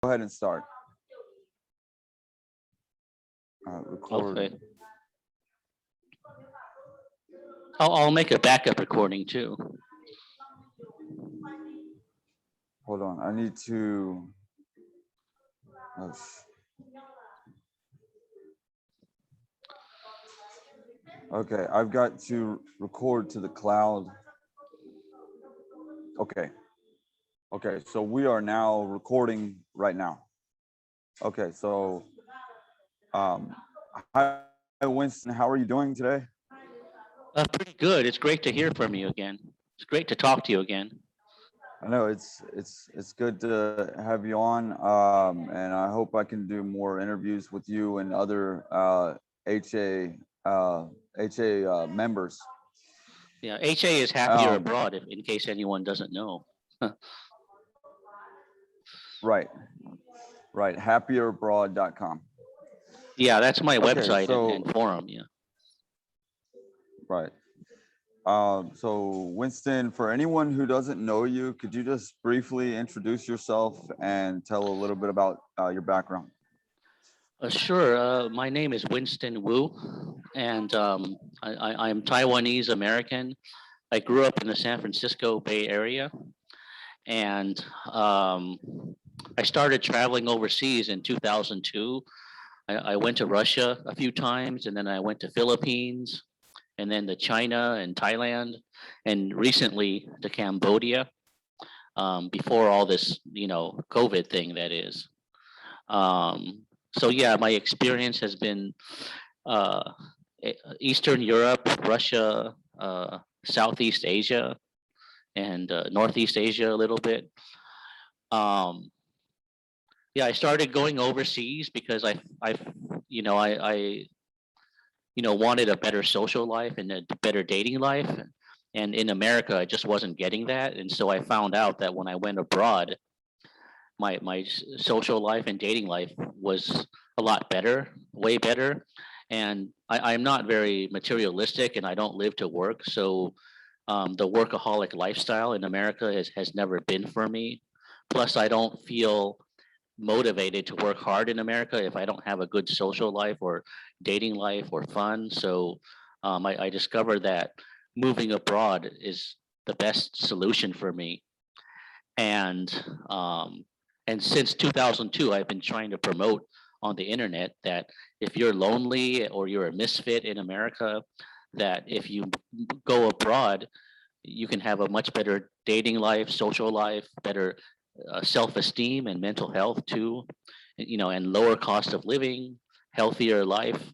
ahead and start. Record. Okay. I'll make a backup recording too. Hold on. I need to. Oh, okay, I've got to record to the cloud. Okay. Okay, so we are now recording right now. Okay, so hi Winston, how are you doing today? Pretty good. It's great to hear from you again. It's great to talk to you again. I know it's good to have you on, and I hope I can do more interviews with you and other HA members. Yeah, HA is Happier Abroad, in case anyone doesn't know. Right, HappierAbroad.com. Yeah, that's my Okay, website so, and forum. Yeah. Right. So Winston, for anyone who doesn't know you, could you just briefly introduce yourself and tell a little bit about your background? Sure. My name is Winston Wu, and I'm Taiwanese American. I grew up in the San Francisco Bay Area, and I started traveling overseas in 2002. I went to Russia a few times, and then I went to Philippines, and then to China and Thailand, and recently to Cambodia, before all this, COVID thing that is. So yeah, my experience has been Eastern Europe, Russia, Southeast Asia, and Northeast Asia a little bit. Yeah, I started going overseas because I wanted a better social life and a better dating life. And in America, I just wasn't getting that. And so I found out that when I went abroad, my social life and dating life was a lot better, way better. And I'm not very materialistic and I don't live to work. So the workaholic lifestyle in America has never been for me. Plus, I don't feel motivated to work hard in America if I don't have a good social life or dating life or fun. So I discovered that moving abroad is the best solution for me. And since 2002, I've been trying to promote on the internet that if you're lonely or you're a misfit in America, that if you go abroad, you can have a much better dating life, social life, better self-esteem and mental health too, and lower cost of living, healthier life,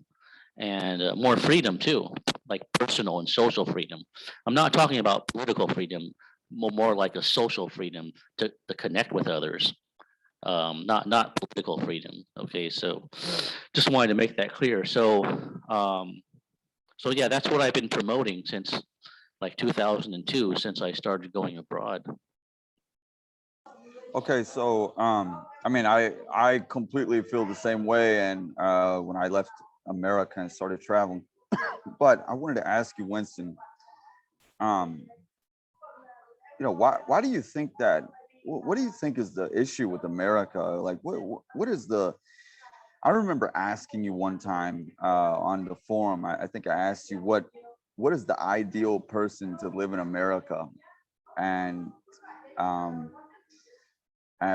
and more freedom too, like personal and social freedom. I'm not talking about political freedom, more like a social freedom to connect with others, not political freedom. Okay, so just wanted to make that clear. So yeah, that's what I've been promoting since like 2002, since I started going abroad. Okay, so I mean, I completely feel the same way, and when I left America and started traveling, but I wanted to ask you, Winston, why do you think that? What do you think is the issue with America? Like, what is the? I remember asking you one time on the forum. I think I asked you what is the ideal person to live in America, and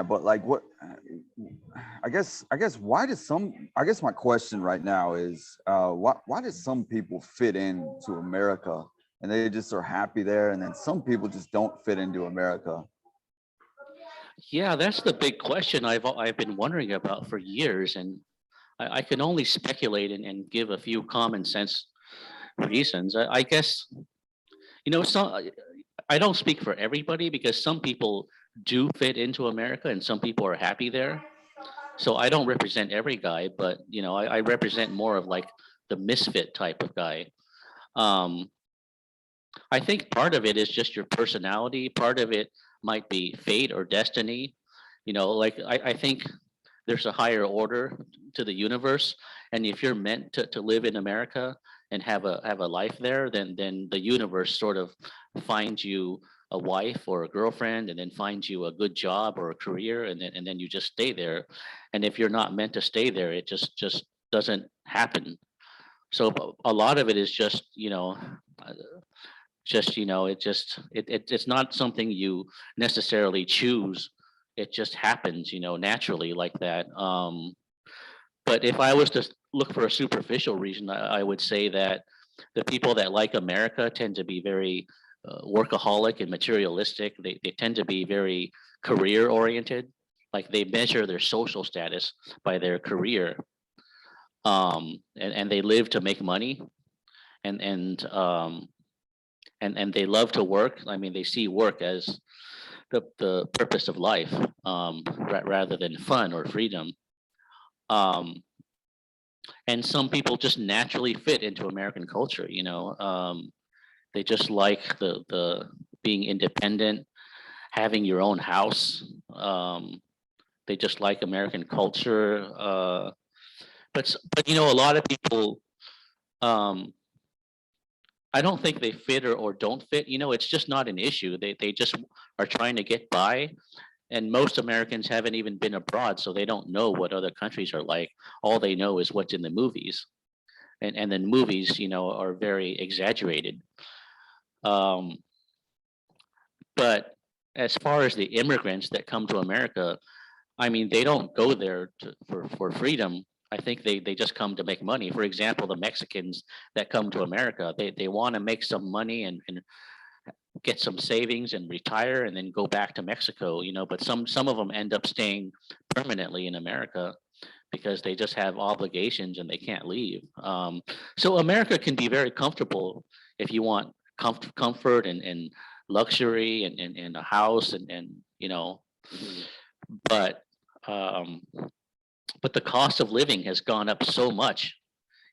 but like what I guess why does I guess my question right now is why does some people fit into America and they just are happy there, and then some people just don't fit into America? Yeah, that's the big question I've been wondering about for years, and I can only speculate and give a few common sense reasons. I guess it's not. I don't speak for everybody because some people do fit into America and some people are happy there. So I don't represent every guy, but I represent more of like the misfit type of guy. Um, I think part of it is just your personality. Part of it might be fate or destiny. Like I think there's a higher order to the universe, and if you're meant to live in America and have a life there, then the universe sort of finds you a wife or a girlfriend and then find you a good job or a career, and then you just stay there. And if you're not meant to stay there, it just doesn't happen. So a lot of it is just, uh, it's not something you necessarily choose. It just happens, naturally like that. But if I was to look for a superficial reason, I would say that the people that like America tend to be very workaholic and materialistic. They tend to be very career oriented. Like they measure their social status by their career, and they live to make money, and and um, and they love to work. I mean, they see work as the purpose of life, rather than fun or freedom. Um, and some people just naturally fit into American culture. They just like the being independent, having your own house. They just like American culture. But a lot of people, um, I don't think they fit or don't fit. It's just not an issue. They just are trying to get by. And most Americans haven't even been abroad, so they don't know what other countries are like. All they know is what's in the movies, and then movies, are very exaggerated. Um, but as far as the immigrants that come to America, I mean, they don't go there for freedom. I think they just come to make money. For example, the Mexicans that come to America, they want to make some money and get some savings and retire and then go back to Mexico, but some of them end up staying permanently in America because they just have obligations and they can't leave. So America can be very comfortable if you want comfort and luxury and a house and Mhm. but um, but the cost of living has gone up so much,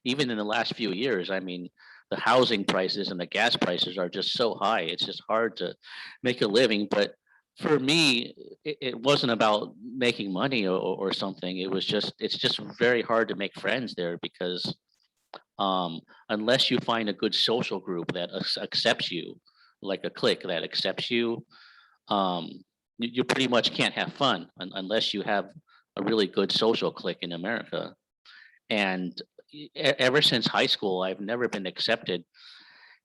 even in the last few years. I mean, the housing prices and the gas prices are just so high. It's just hard to make a living. But for me, it wasn't about making money or something. It's just very hard to make friends there because unless you find a good social group that accepts you, like a clique that accepts you, um, you pretty much can't have fun unless you have a really good social clique in America. And ever since high school, I've never been accepted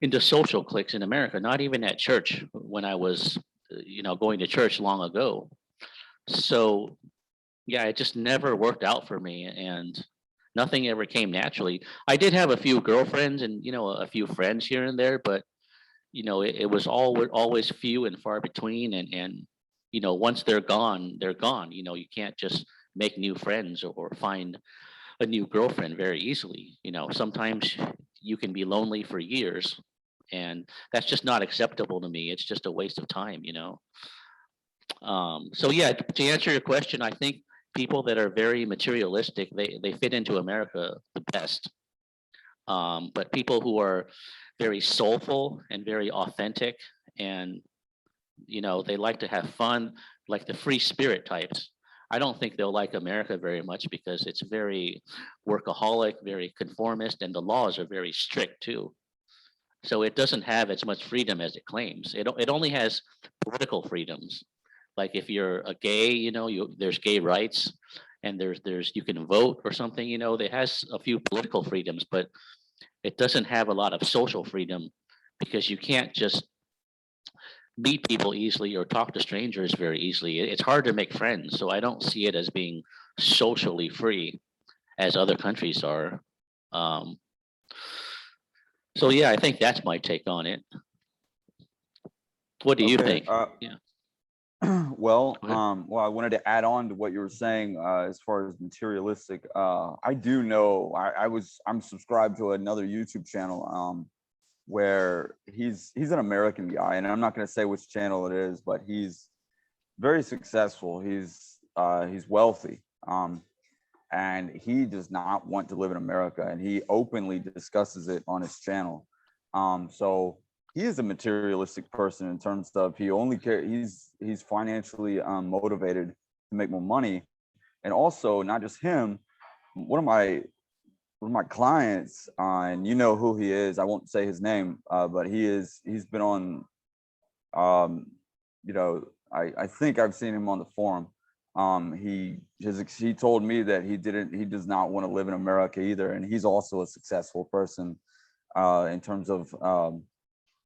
into social cliques in America, not even at church when I was, going to church long ago. So yeah, it just never worked out for me, and nothing ever came naturally. I did have a few girlfriends and a few friends here and there, but it was always few and far between, and once they're gone, they're gone. You can't just make new friends or find a new girlfriend very easily. Sometimes you can be lonely for years, and that's just not acceptable to me. It's just a waste of time. So yeah, to answer your question, I think people that are very materialistic, they fit into America the best. But people who are very soulful and very authentic, and they like to have fun, like the free spirit types, I don't think they'll like America very much because it's very workaholic, very conformist, and the laws are very strict too. So it doesn't have as much freedom as it claims. It only has political freedoms. Like if you're a gay, there's gay rights, and there's you can vote or something. It has a few political freedoms, but it doesn't have a lot of social freedom because you can't just meet people easily or talk to strangers very easily. It's hard to make friends, so I don't see it as being socially free as other countries are. Um, so yeah, I think that's my take on it. What do you Okay. think? Yeah. Well, Go ahead. well, I wanted to add on to what you were saying as far as materialistic. I do know I'm subscribed to another YouTube channel where he's an American guy, and I'm not going to say which channel it is, but he's very successful. He's wealthy, and he does not want to live in America, and he openly discusses it on his channel. So he is a materialistic person in terms of he only care he's financially motivated to make more money, and also not just him. One of my clients, and you know who he is. I won't say his name, but he's been on Um, you know, I think I've seen him on the forum. He told me that he does not want to live in America either, and he's also a successful person in terms of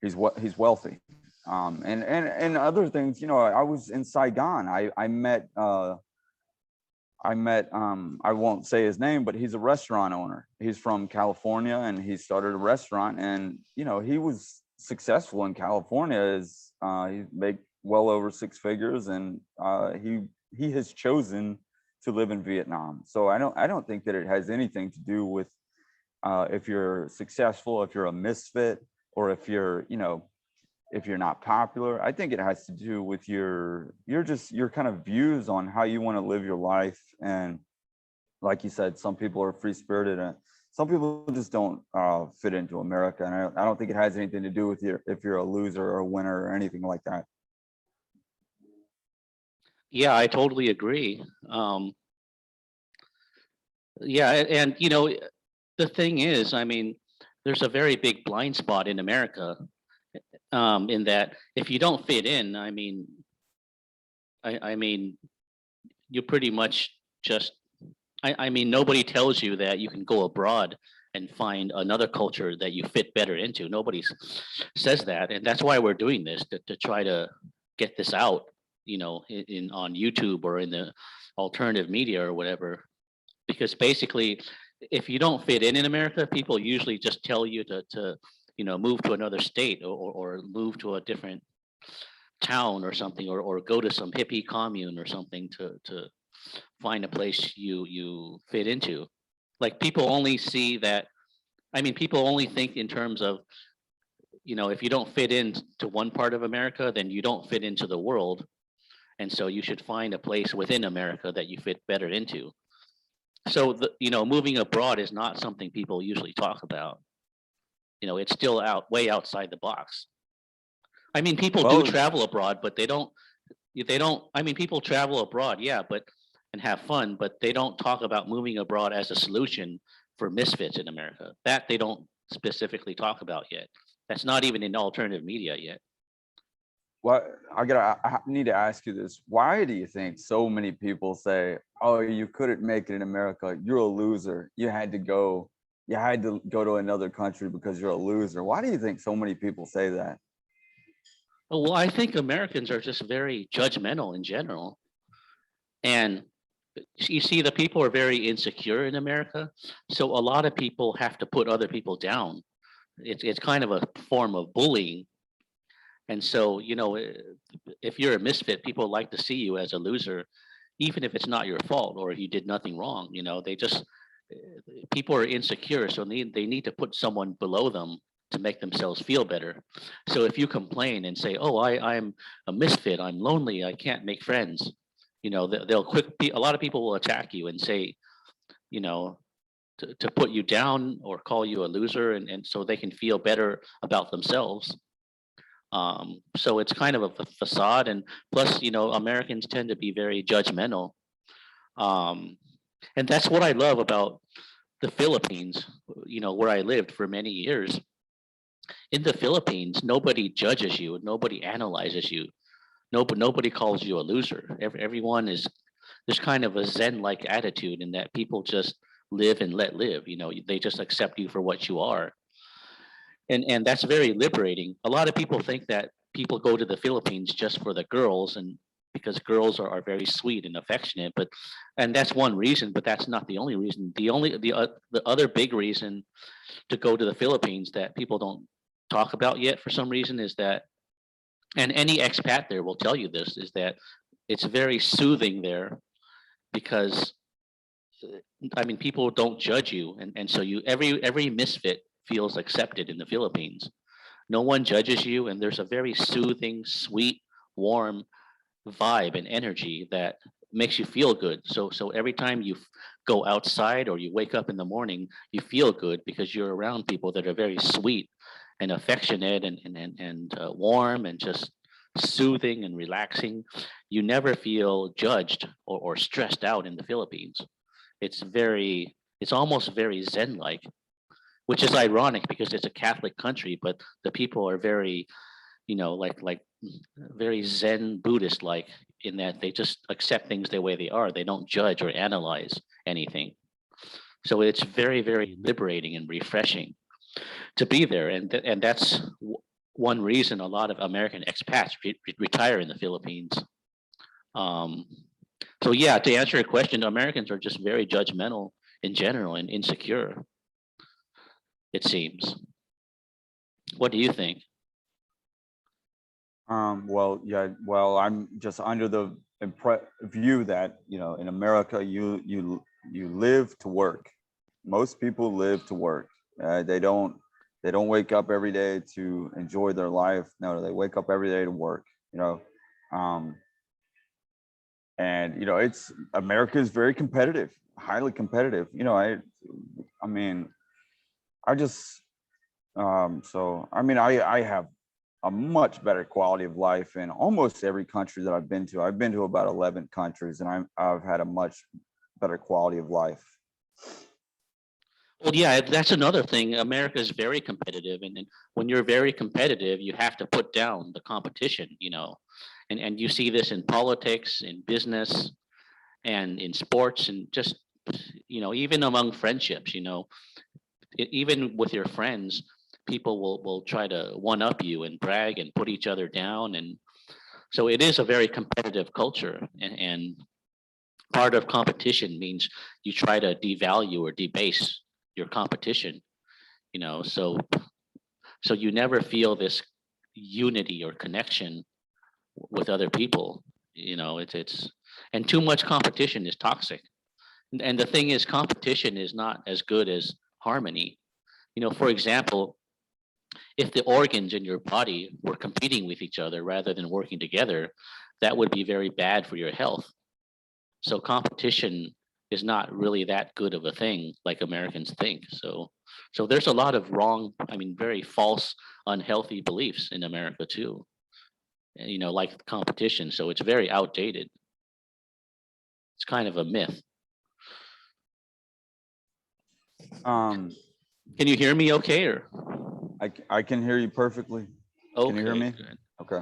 he's wealthy. And other things, you know, I was in Saigon. I met I won't say his name, but he's a restaurant owner. He's from California and he started a restaurant, and you know, he was successful in California. Is he make well over six figures, and he has chosen to live in Vietnam. So I don't think that it has anything to do with if you're successful, if you're a misfit, or if you're, you know, if you're not popular. I think it has to do with your kind of views on how you want to live your life. And like you said, some people are free spirited and some people just don't fit into America. And I don't think it has anything to do with your if you're a loser or a winner or anything like that. Yeah, I totally agree. Yeah, and you know, the thing is, I mean, there's a very big blind spot in America, in that if you don't fit in, I mean, you pretty much just, I mean, nobody tells you that you can go abroad and find another culture that you fit better into. Nobody says that, and that's why we're doing this to try to get this out, you know, in on YouTube or in the alternative media or whatever. Because basically, if you don't fit in America, people usually just tell you to you know, move to another state, or move to a different town or something, or go to some hippie commune or something to find a place you fit into. Like people only see that. I mean, people only think in terms of, you know, if you don't fit into one part of America, then you don't fit into the world, and so you should find a place within America that you fit better into. So you know, moving abroad is not something people usually talk about. You know, it's still out way outside the box. I mean, people do Well, travel abroad, but they don't. I mean, people travel abroad, yeah, but and have fun, but they don't talk about moving abroad as a solution for misfits in America. That they don't specifically talk about yet. That's not even in alternative media yet. what I need to ask you this. Why do you think so many people say, "Oh, you couldn't make it in America. You're a loser. You had to go to another country because you're a loser." Why do you think so many people say that? Oh, well, I think Americans are just very judgmental in general, and you see, the people are very insecure in America, so a lot of people have to put other people down. It's kind of a form of bullying. And so, you know, if you're a misfit, people like to see you as a loser, even if it's not your fault or you did nothing wrong. You know, they just, people are insecure, so they need to put someone below them to make themselves feel better. So if you complain and say, "Oh, I'm a misfit. I'm lonely. I can't make friends," you know, they'll a lot of people will attack you and say, you know, to put you down or call you a loser, and so they can feel better about themselves. So it's kind of a facade, and plus, you know, Americans tend to be very judgmental, um, and that's what I love about the Philippines. You know, where I lived for many years. In the Philippines, nobody judges you, nobody analyzes you, nobody calls you a loser. Everyone is, there's kind of a Zen-like attitude in that people just live and let live. You know, they just accept you for what you are, and that's very liberating. A lot of people think that people go to the Philippines just for the girls, and because girls are very sweet and affectionate, but and that's one reason, but that's not the only reason. The other big reason to go to the Philippines that people don't talk about yet for some reason is that, and any expat there will tell you this, is that it's very soothing there, because I mean, people don't judge you, and so you, every misfit feels accepted in the Philippines. No one judges you, and there's a very soothing, sweet, warm vibe and energy that makes you feel good. So every time you go outside or you wake up in the morning, you feel good because you're around people that are very sweet and affectionate, and warm and just soothing and relaxing. You never feel judged or stressed out in the Philippines. It's almost very Zen like, which is ironic because it's a Catholic country, but the people are very like very Zen Buddhist like, in that they just accept things the way they are. They don't judge or analyze anything. So it's very, very liberating and refreshing to be there. And that's one reason a lot of American expats retire in the Philippines. Um, so yeah, to answer your question, Americans are just very judgmental in general and insecure, it seems. What do you think? Well, yeah, well, I'm just under the view that, in America, you live to work. Most people live to work. They don't wake up every day to enjoy their life. No, they wake up every day to work, you know. Um, and it's America is very competitive, highly competitive. I mean, I just so I mean, I have a much better quality of life in almost every country that I've been to. I've been to about 11 countries, and I've had a much better quality of life. Well, yeah, that's another thing. America is very competitive, and when you're very competitive, you have to put down the competition, and you see this in politics, in business, and in sports, and just even among friendships. Even with your friends, people will try to one up you and brag and put each other down, and so it is a very competitive culture, and part of competition means you try to devalue or debase your competition, so you never feel this unity or connection with other people. It's and too much competition is toxic. And the thing is, competition is not as good as harmony. For example, if the organs in your body were competing with each other rather than working together, that would be very bad for your health. So competition is not really that good of a thing like Americans think. So there's a lot of wrong, I mean, very false, unhealthy beliefs in America too. And, like competition. So it's very outdated. It's kind of a myth. Um, Can you hear me okay? Or I can hear you perfectly. okay, Can you hear me? good. Okay.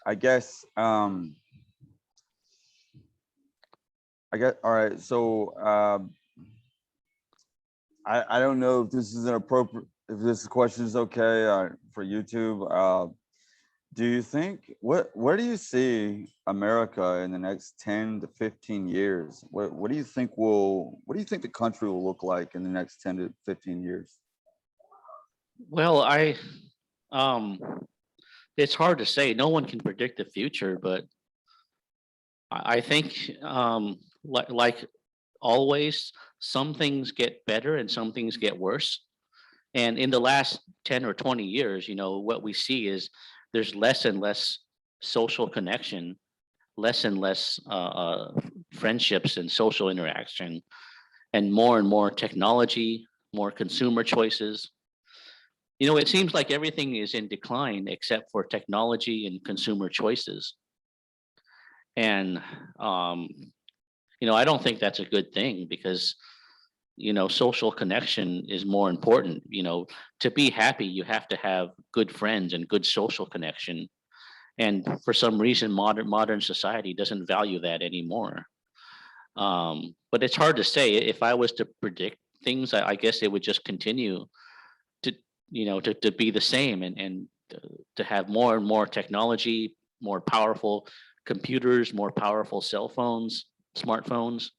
I guess I get all right. So I don't know if this is an appropriate, if this question is okay for YouTube. Do you think where do you see America in the next 10 to 15 years? What do you think the country will look like in the next 10 to 15 years? Well, um it's hard to say. No one can predict the future, but I think like always, some things get better and some things get worse. And in the last 10 or 20 years, what we see is there's less and less social connection, less and less friendships and social interaction, and more technology, more consumer choices. It seems like everything is in decline except for technology and consumer choices. And, I don't think that's a good thing because, social connection is more important. To be happy, you have to have good friends and good social connection. And for some reason, modern society doesn't value that anymore. But it's hard to say. If I was to predict things, I guess it would just continue to, to be the same, and to have more and more technology, more powerful computers, more powerful cell phones, smartphones,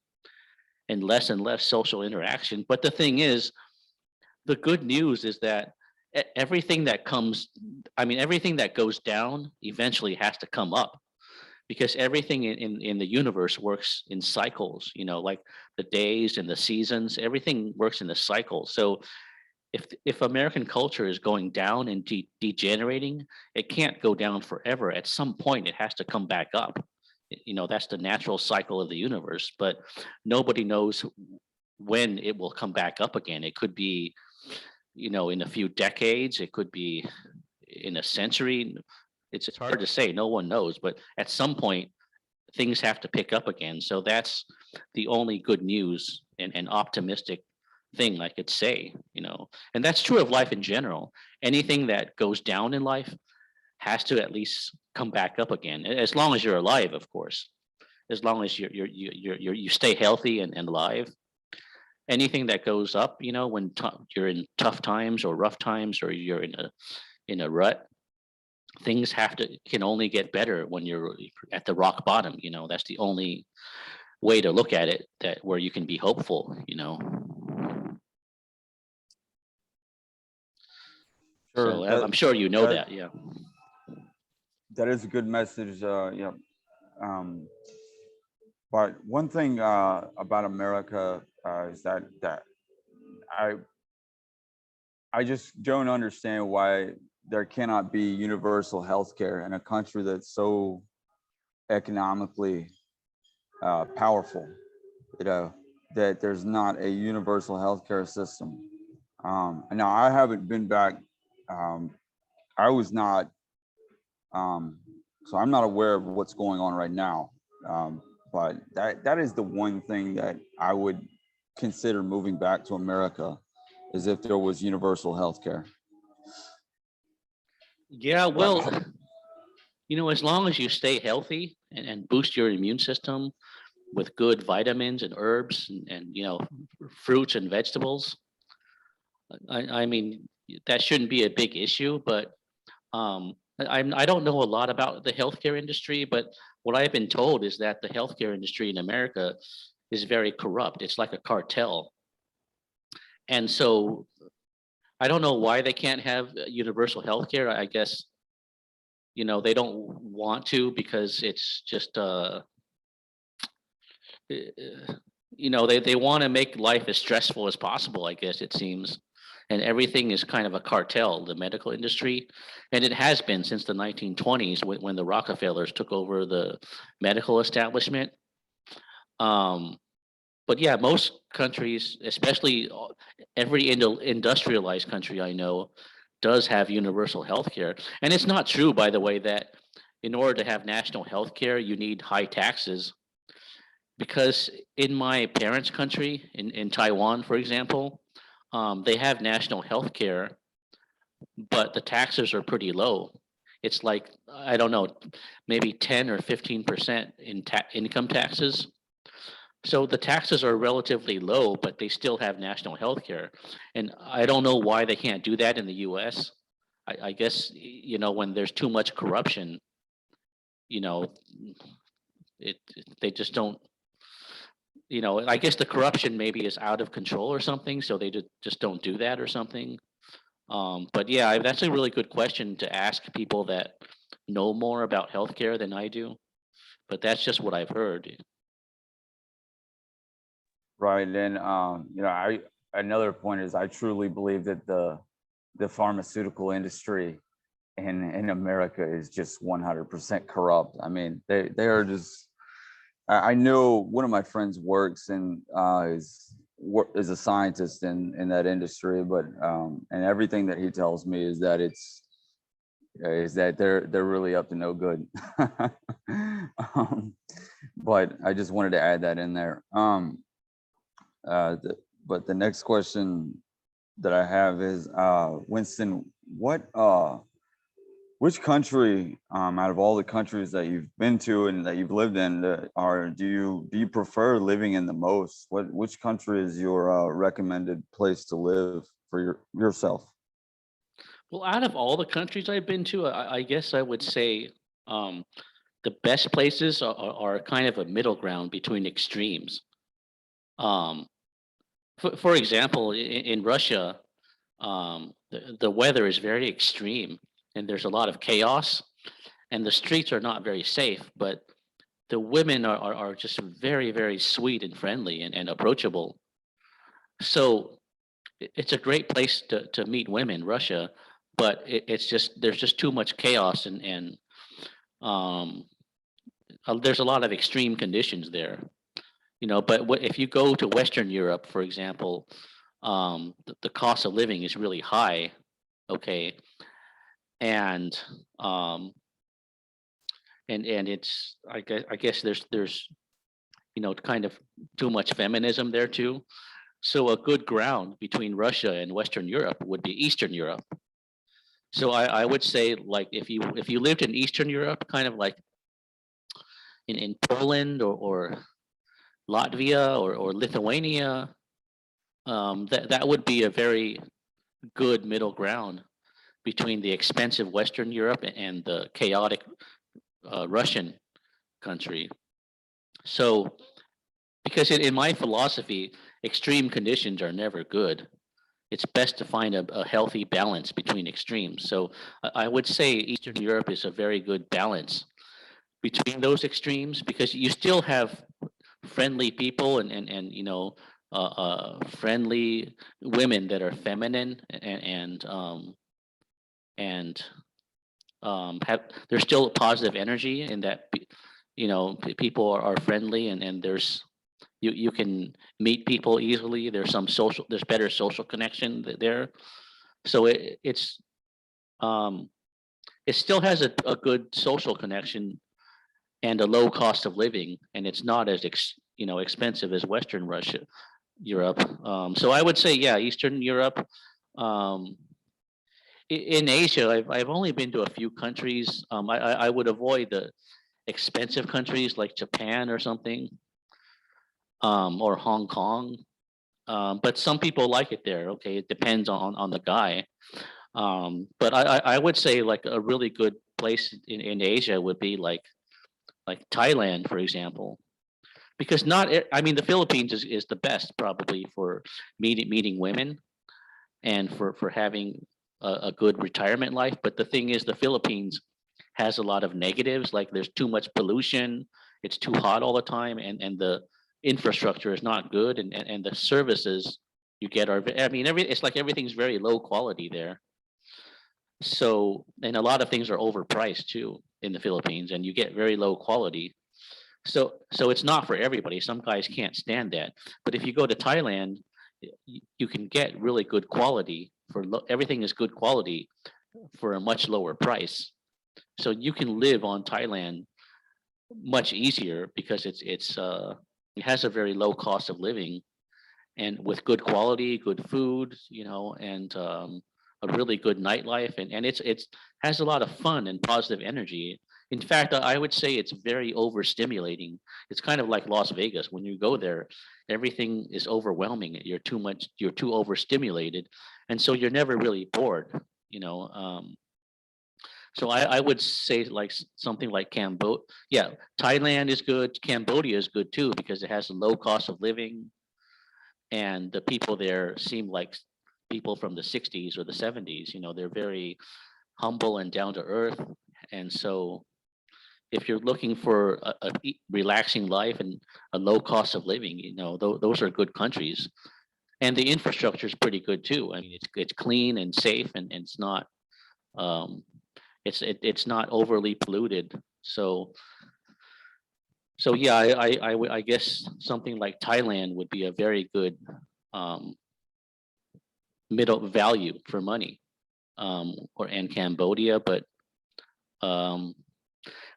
and less social interaction. But the thing is, the good news is that everything that everything that goes down eventually has to come up, because everything in the universe works in cycles, like the days and the seasons, everything works in a cycle. So if American culture is going down and degenerating, it can't go down forever. At some point, it has to come back up. That's the natural cycle of the universe. But nobody knows when it will come back up again. It could be, in a few decades. It could be in a century. It's hard to say. No one knows. But at some point, things have to pick up again. So that's the only good news and optimistic thing I could say, you know, and that's true of life in general. Anything that goes down in life has to at least come back up again, as long as you're alive, of course. As long as you stay healthy and alive. Anything that goes up, you know, when you're in tough times or rough times, or you're in a rut, things can only get better when you're at the rock bottom. You know, that's the only way to look at it, that where you can be hopeful, you know. Sure, So I'm sure you know that that, yeah. that is a good message. Yeah. Um, but one thing about America is that I I just don't understand why there cannot be universal health care in a country that's so economically powerful. You know, that there's not a universal healthcare system. And now I haven't been back. Um, I was not. So I'm not aware of what's going on right now. But that is the one thing that I would consider moving back to America, is if there was universal health care. Yeah, But well, you know, as long as you stay healthy and boost your immune system with good vitamins and herbs and you know, fruits and vegetables, I mean, that shouldn't be a big issue. But I don't know a lot about the healthcare industry, but what I've been told is that the healthcare industry in America is very corrupt. It's like a cartel. And so I don't know why they can't have universal healthcare. I guess, you know, they don't want to, because it's just you know, they want to make life as stressful as possible, I guess it seems. And everything is kind of a cartel, the medical industry. And it has been since the 1920s, when the Rockefellers took over the medical establishment. Um, but yeah, most countries, especially every industrialized country I know, does have universal health care. And it's not true, by the way, that in order to have national health care, you need high taxes. Because in my parents' country, in Taiwan, for example, they have national health care, but the taxes are pretty low. It's like, I don't know, maybe 10 or 15% in income taxes. So the taxes are relatively low, but they still have national health care. And I don't know why they can't do that in the US. I guess, you know, when there's too much corruption, you know, they just don't, you know, I guess the corruption maybe is out of control or something, so they just don't do that or something. But yeah, that's a really good question to ask people that know more about healthcare than I do. But that's just what I've heard. right, and I another point is I truly believe that the pharmaceutical industry in America is just 100% corrupt. I mean, they are just. I know one of my friends works and is a scientist in that industry, but and everything that he tells me is that they're really up to no good. um, but I just wanted to add that in there. But the next question that I have is, Winston, which country, out of all the countries that you've been to and that you've lived in, do you prefer living in the most? Which country is your recommended place to live for yourself? Well, out of all the countries I've been to, I guess I would say um, the best places are kind of a middle ground between extremes. Um, for example, in Russia, the weather is very extreme, and there's a lot of chaos, and the streets are not very safe. But the women are just very, very sweet and friendly and approachable. So it's a great place to meet women, Russia. But it's just, there's just too much chaos, and um, there's a lot of extreme conditions there. You know, but if you go to Western Europe, for example, the cost of living is really high. Okay, and um, and it's, I guess there's you know, kind of too much feminism there too. So a good ground between Russia and Western Europe would be Eastern Europe. So I would say, like, if you lived in Eastern Europe, kind of like in Poland or Latvia or Lithuania, that would be a very good middle ground between the expensive Western Europe and the chaotic Russian country. So, because in my philosophy, extreme conditions are never good. It's best to find a healthy balance between extremes. So I would say Eastern Europe is a very good balance between those extremes, because you still have friendly people and friendly women that are feminine and have, there's still positive energy in that. People are friendly, and there's, you can meet people easily. There's better social connection there. So um it still has a good social connection and a low cost of living, and it's not as expensive as Western Russia, Europe. So I would say, yeah, Eastern Europe. Um, in Asia, I've only been to a few countries. I would avoid the expensive countries like Japan or something, or Hong Kong. But some people like it there. Okay, it depends on the guy. But I would say, like, a really good place in Asia would be like Thailand, for example, because I mean, the Philippines is the best probably for meeting women and for having a good retirement life. But the thing is, the Philippines has a lot of negatives, like there's too much pollution, it's too hot all the time, and the infrastructure is not good, and the services you get are, I mean, it's like everything's very low quality there. So, and a lot of things are overpriced too in the Philippines, and you get very low quality. So it's not for everybody. Some guys can't stand that. But if you go to Thailand, you can get really good quality everything is good quality for a much lower price. So you can live on Thailand much easier because it has a very low cost of living, and with good quality, good food, and a really good nightlife, and it's has a lot of fun and positive energy. In fact, I would say it's very overstimulating. It's kind of like Las Vegas. When you go there, everything is overwhelming. You're too overstimulated, and so you're never really bored. You know, so I would say, like, something like Cambodia. Yeah, Thailand is good. Cambodia is good too because it has a low cost of living, and the people there seem like people from the 60s or the 70s. They're very humble and down to earth. And so if you're looking for a relaxing life and a low cost of living, those are good countries. And the infrastructure is pretty good too. I mean, it's clean and safe, and it's not um, it's not overly polluted. So yeah, I guess something like Thailand would be a very good um, middle value for money, and Cambodia, um,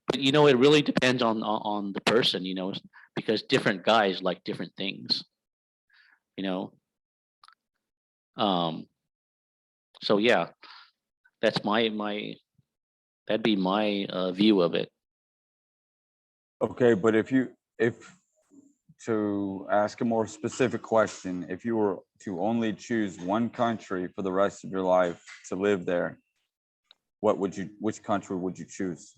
but it really depends on the person, because different guys like different things, you know. Um, so yeah, that's that'd be my view of it. Okay, but if to ask a more specific question, if you were to only choose one country for the rest of your life to live there, which country would you choose?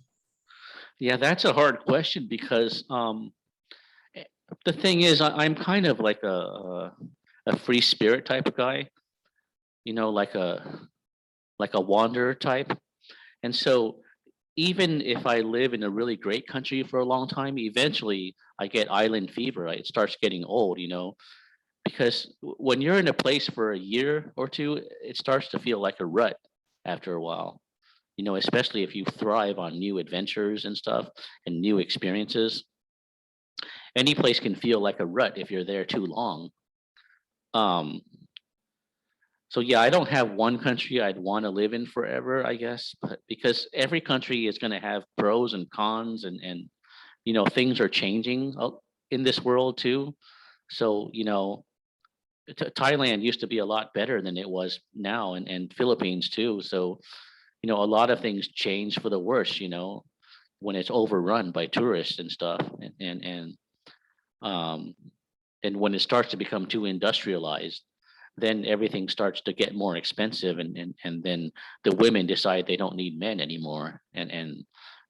Yeah, that's a hard question because the thing is, I'm kind of like a free spirit type of guy, like a wanderer type. And so even if I live in a really great country for a long time, eventually I get island fever. Right? It starts getting old, because when you're in a place for a year or two, it starts to feel like a rut after a while, especially if you thrive on new adventures and stuff and new experiences. Any place can feel like a rut if you're there too long. Um, so yeah, I don't have one country I'd want to live in forever, I guess, but because every country is going to have pros and cons, and things are changing in this world too. So Thailand used to be a lot better than it was now, and Philippines too. So, a lot of things change for the worse, when it's overrun by tourists and stuff, um, and when it starts to become too industrialized, then everything starts to get more expensive, and then the women decide they don't need men anymore, and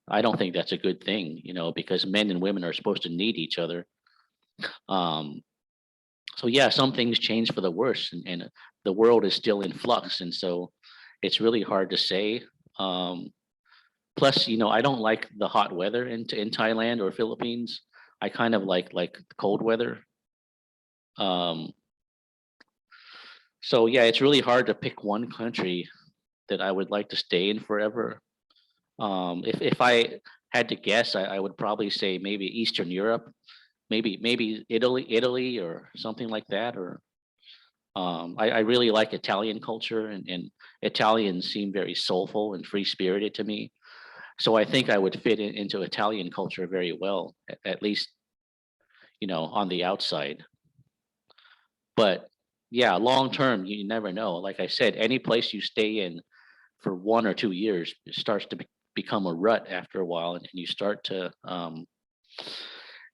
I don't think that's a good thing, because men and women are supposed to need each other. Um, so yeah, some things change for the worse, and the world is still in flux, and so it's really hard to say. Um, Plus, I don't like the hot weather in Thailand or Philippines. I kind of like cold weather. Um, so yeah, it's really hard to pick one country that I would like to stay in forever. If I had to guess, I would probably say maybe Eastern Europe, maybe Italy or something like that. Or I really like Italian culture, and Italians seem very soulful and free spirited to me. So I think I would fit into Italian culture very well, at least, on the outside. But yeah, long term, you never know. Like I said, any place you stay in for 1 or 2 years, it starts to become a rut after a while, and you start to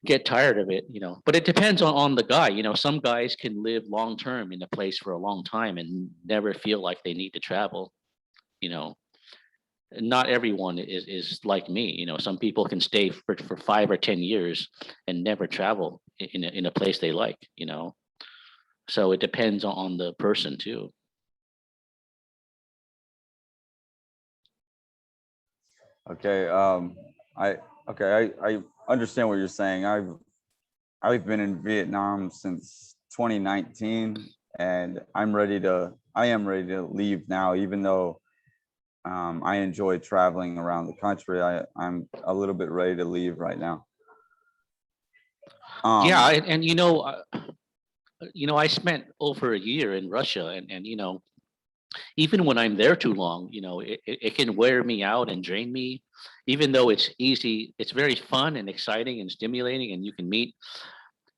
get tired of it. But it depends on the guy. Some guys can live long term in a place for a long time and never feel like they need to travel. You know, not everyone is like me. Some people can stay for 5 or 10 years and never travel in a place they like. So it depends on the person too. Okay. I I understand what you're saying. I've been in Vietnam since 2019, and I am ready to leave now, even though I enjoy traveling around the country. I'm a little bit ready to leave right now. Yeah, Um, and I spent over a year in Russia, and even when I'm there too long, it can wear me out and drain me. Even though it's easy, it's very fun and exciting and stimulating, and you can meet,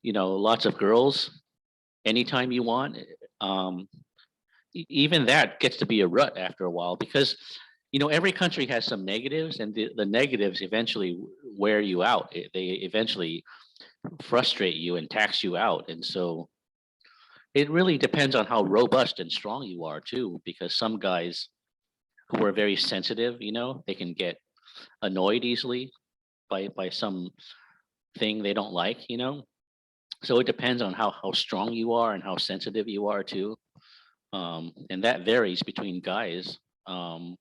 lots of girls anytime you want. Um, Even that gets to be a rut after a while, because every country has some negatives, and the negatives eventually wear you out. They eventually frustrate you and tax you out, and so it really depends on how robust and strong you are too, because some guys who are very sensitive, they can get annoyed easily by some thing they don't like. So it depends on how strong you are and how sensitive you are too. And that varies between guys. Um,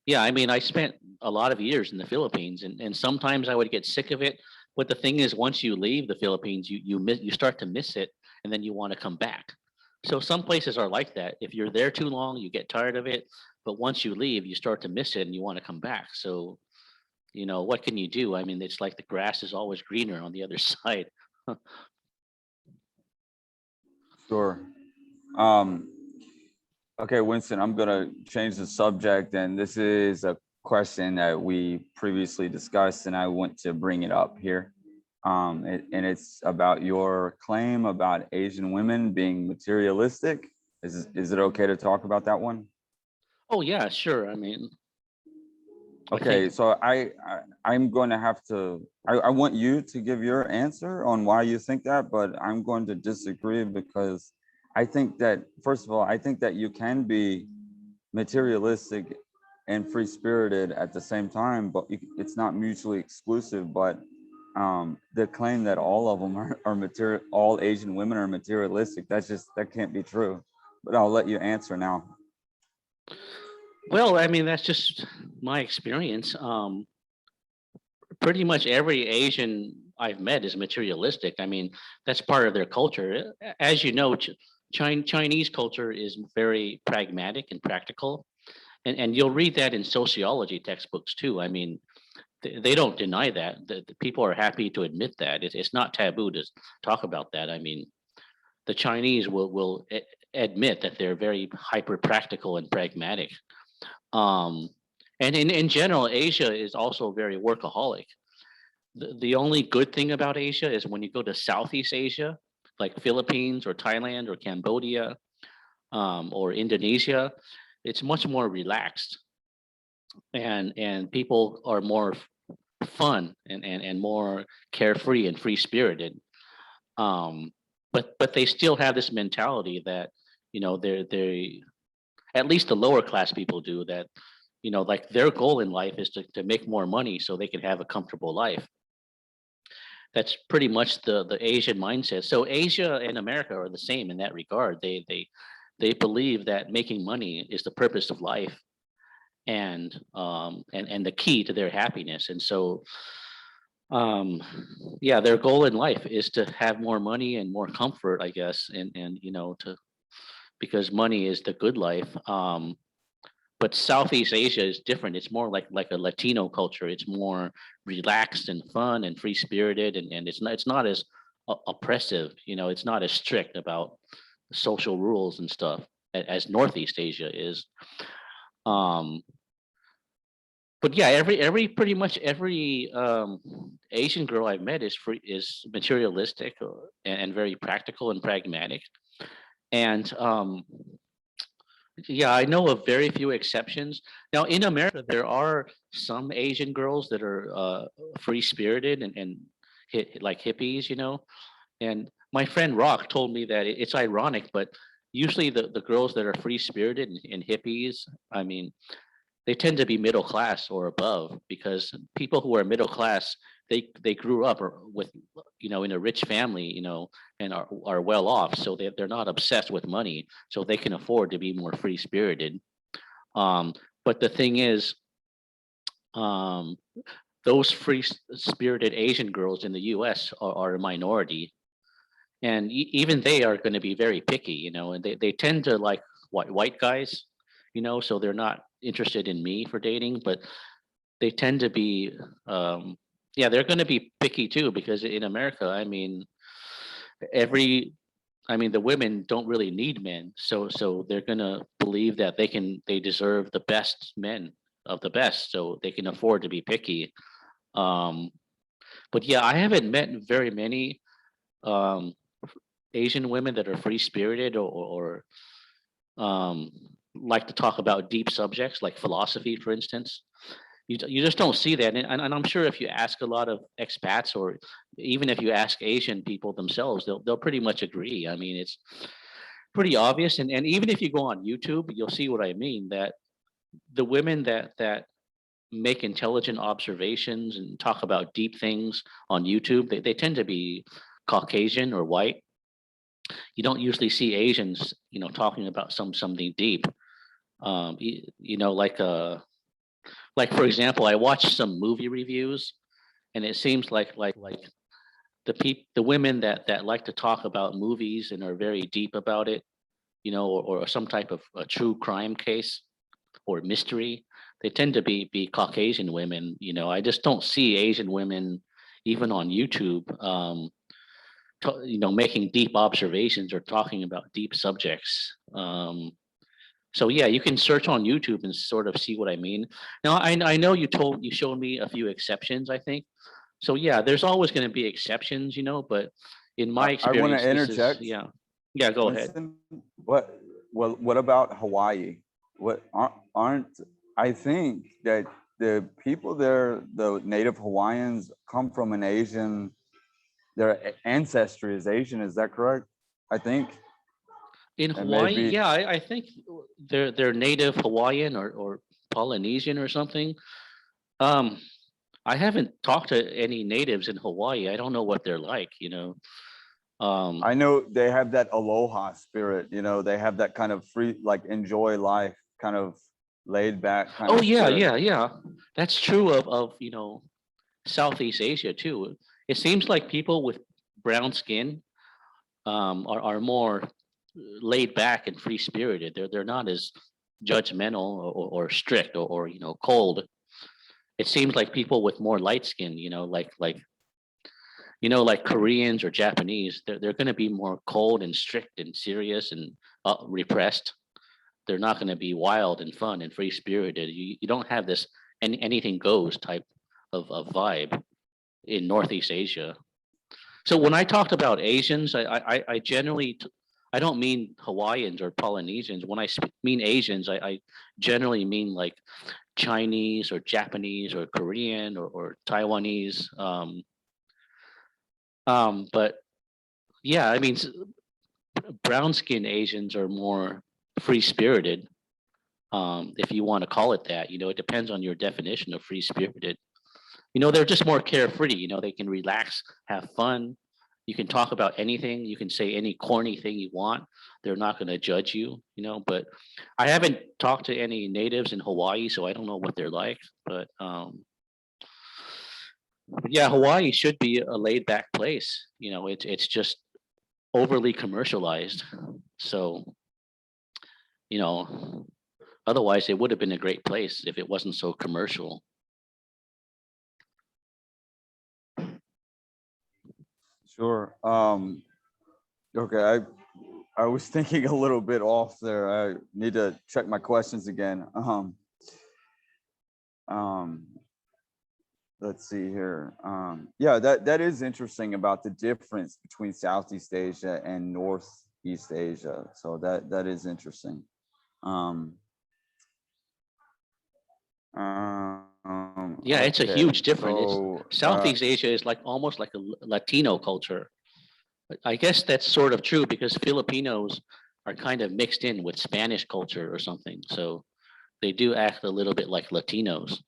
yeah, I mean, I spent a lot of years in the Philippines, and sometimes I would get sick of it. But the thing is, once you leave the Philippines, you start to miss it, and then you want to come back. So some places are like that. If you're there too long, you get tired of it. But once you leave, you start to miss it, and you want to come back. So what can you do? I mean, it's like the grass is always greener on the other side. sure. Um, okay, Winston, I'm gonna change the subject, and this is a question that we previously discussed, and I want to bring it up here. And it's about your claim about Asian women being materialistic. Is it okay to talk about that one? Oh yeah, sure. I mean, I Okay, think. so I'm going to have to. I want you to give your answer on why you think that, but I'm going to disagree because I think that first of all, I think that you can be materialistic and free spirited at the same time, but it's not mutually exclusive. But the claim that all of them are material, all Asian women are materialistic, that can't be true. But I'll let you answer now. Well, I mean, that's just my experience. Pretty much every Asian I've met is materialistic. I mean, that's part of their culture. As you know, Chinese culture is very pragmatic and practical, and you'll read that in sociology textbooks too. I mean, they don't deny that. The people are happy to admit that. It's not taboo to talk about that. I mean, the Chinese will admit that they're very hyper practical and pragmatic. Um, and in general, Asia is also very workaholic. The only good thing about Asia is when you go to Southeast Asia, like Philippines or Thailand or Cambodia, or Indonesia, it's much more relaxed, and people are more fun and more carefree and free spirited. Um, but they still have this mentality that, they at least the lower class people do, that, like their goal in life is to make more money so they can have a comfortable life. That's pretty much the Asian mindset. So Asia and America are the same in that regard. They believe that making money is the purpose of life, and the key to their happiness. And so, um, yeah, their goal in life is to have more money and more comfort, I guess, and to because money is the good life. But Southeast Asia is different. It's more like a Latino culture. It's more relaxed and fun and free spirited, and it's not as oppressive. It's not as strict about social rules and stuff as Northeast Asia is. Um, but yeah, every pretty much every Asian girl I've met is materialistic, and very practical and pragmatic. And yeah, I know of very few exceptions. Now, in America, there are some Asian girls that are free spirited and like hippies, And my friend Rock told me that it's ironic, but usually the girls that are free spirited and hippies, I mean, they tend to be middle class or above, because people who are middle class, they grew up with, in a rich family, and are well off, so they're not obsessed with money, so they can afford to be more free spirited. But the thing is, um, those free spirited Asian girls in the US are a minority, and even they are going to be very picky, and they tend to like white guys, so they're not interested in me for dating, but they tend to be, yeah, they're going to be picky too, because in America, I mean, every the women don't really need men, so they're going to believe that they deserve the best men of the best, so they can afford to be picky. um but yeah, I haven't met very many um Asian women that are free spirited, or like to talk about deep subjects like philosophy, for instance. You just don't see that, and I'm sure if you ask a lot of expats, or even if you ask Asian people themselves, they'll pretty much agree. I mean, it's pretty obvious, and even if you go on YouTube, you'll see what I mean. That the women that make intelligent observations and talk about deep things on YouTube, they tend to be Caucasian or white. You don't usually see Asians, talking about something deep. Like for example, I watched some movie reviews, and it seems like the women that like to talk about movies and are very deep about it, or some type of a true crime case or mystery. They tend to be Caucasian women. I just don't see Asian women even on YouTube, making deep observations or talking about deep subjects. So yeah, you can search on YouTube and sort of see what I mean. Now, I know you showed me a few exceptions, I think. So yeah, there's always going to be exceptions, but in my I want experience, to this is, interject, yeah. Yeah, go ahead. Winston. What about Hawaii? What aren't I think that the people there, the native Hawaiians, come from an Asian. Their ancestry is Asian. Is that correct? I think In it may Hawaii, be. yeah, I think they're native Hawaiian or Polynesian or something. Um, I haven't talked to any natives in Hawaii. I don't know what they're like. Um, I know they have that aloha spirit. They have that kind of free, like enjoy life, kind of laid back kind oh of yeah, spirit. yeah, yeah. That's true of Southeast Asia too. It seems like people with brown skin are more laid back and free spirited. They're not as judgmental or strict or cold. It seems like people with more light skin, like Koreans or Japanese, they're going to be more cold and strict and serious and repressed. They're not going to be wild and fun and free spirited. You don't have this anything goes type of vibe in Northeast Asia. So when I talked about Asians, I generally, I don't mean Hawaiians or Polynesians. When I mean Asians, I generally mean like Chinese or Japanese or Korean or Taiwanese. But yeah, I mean, brown skinned Asians are more free spirited. If you want to call it that, it depends on your definition of free spirited. They're just more carefree. They can relax, have fun. You can talk about anything. You can say any corny thing you want. They're not going to judge you, but I haven't talked to any natives in Hawaii, so I don't know what they're like. But yeah, Hawaii should be a laid back place. It's just overly commercialized. So, you know, otherwise it would have been a great place if it wasn't so commercial. Sure. Okay, I was thinking a little bit off there. I need to check my questions again. Um, let's see here. Yeah, that is interesting about the difference between Southeast Asia and Northeast Asia. So that is interesting. Yeah, it's a Okay, huge difference. so Southeast Asia is like almost like a Latino culture. I guess that's sort of true because Filipinos are kind of mixed in with Spanish culture or something. So they do act a little bit like Latinos.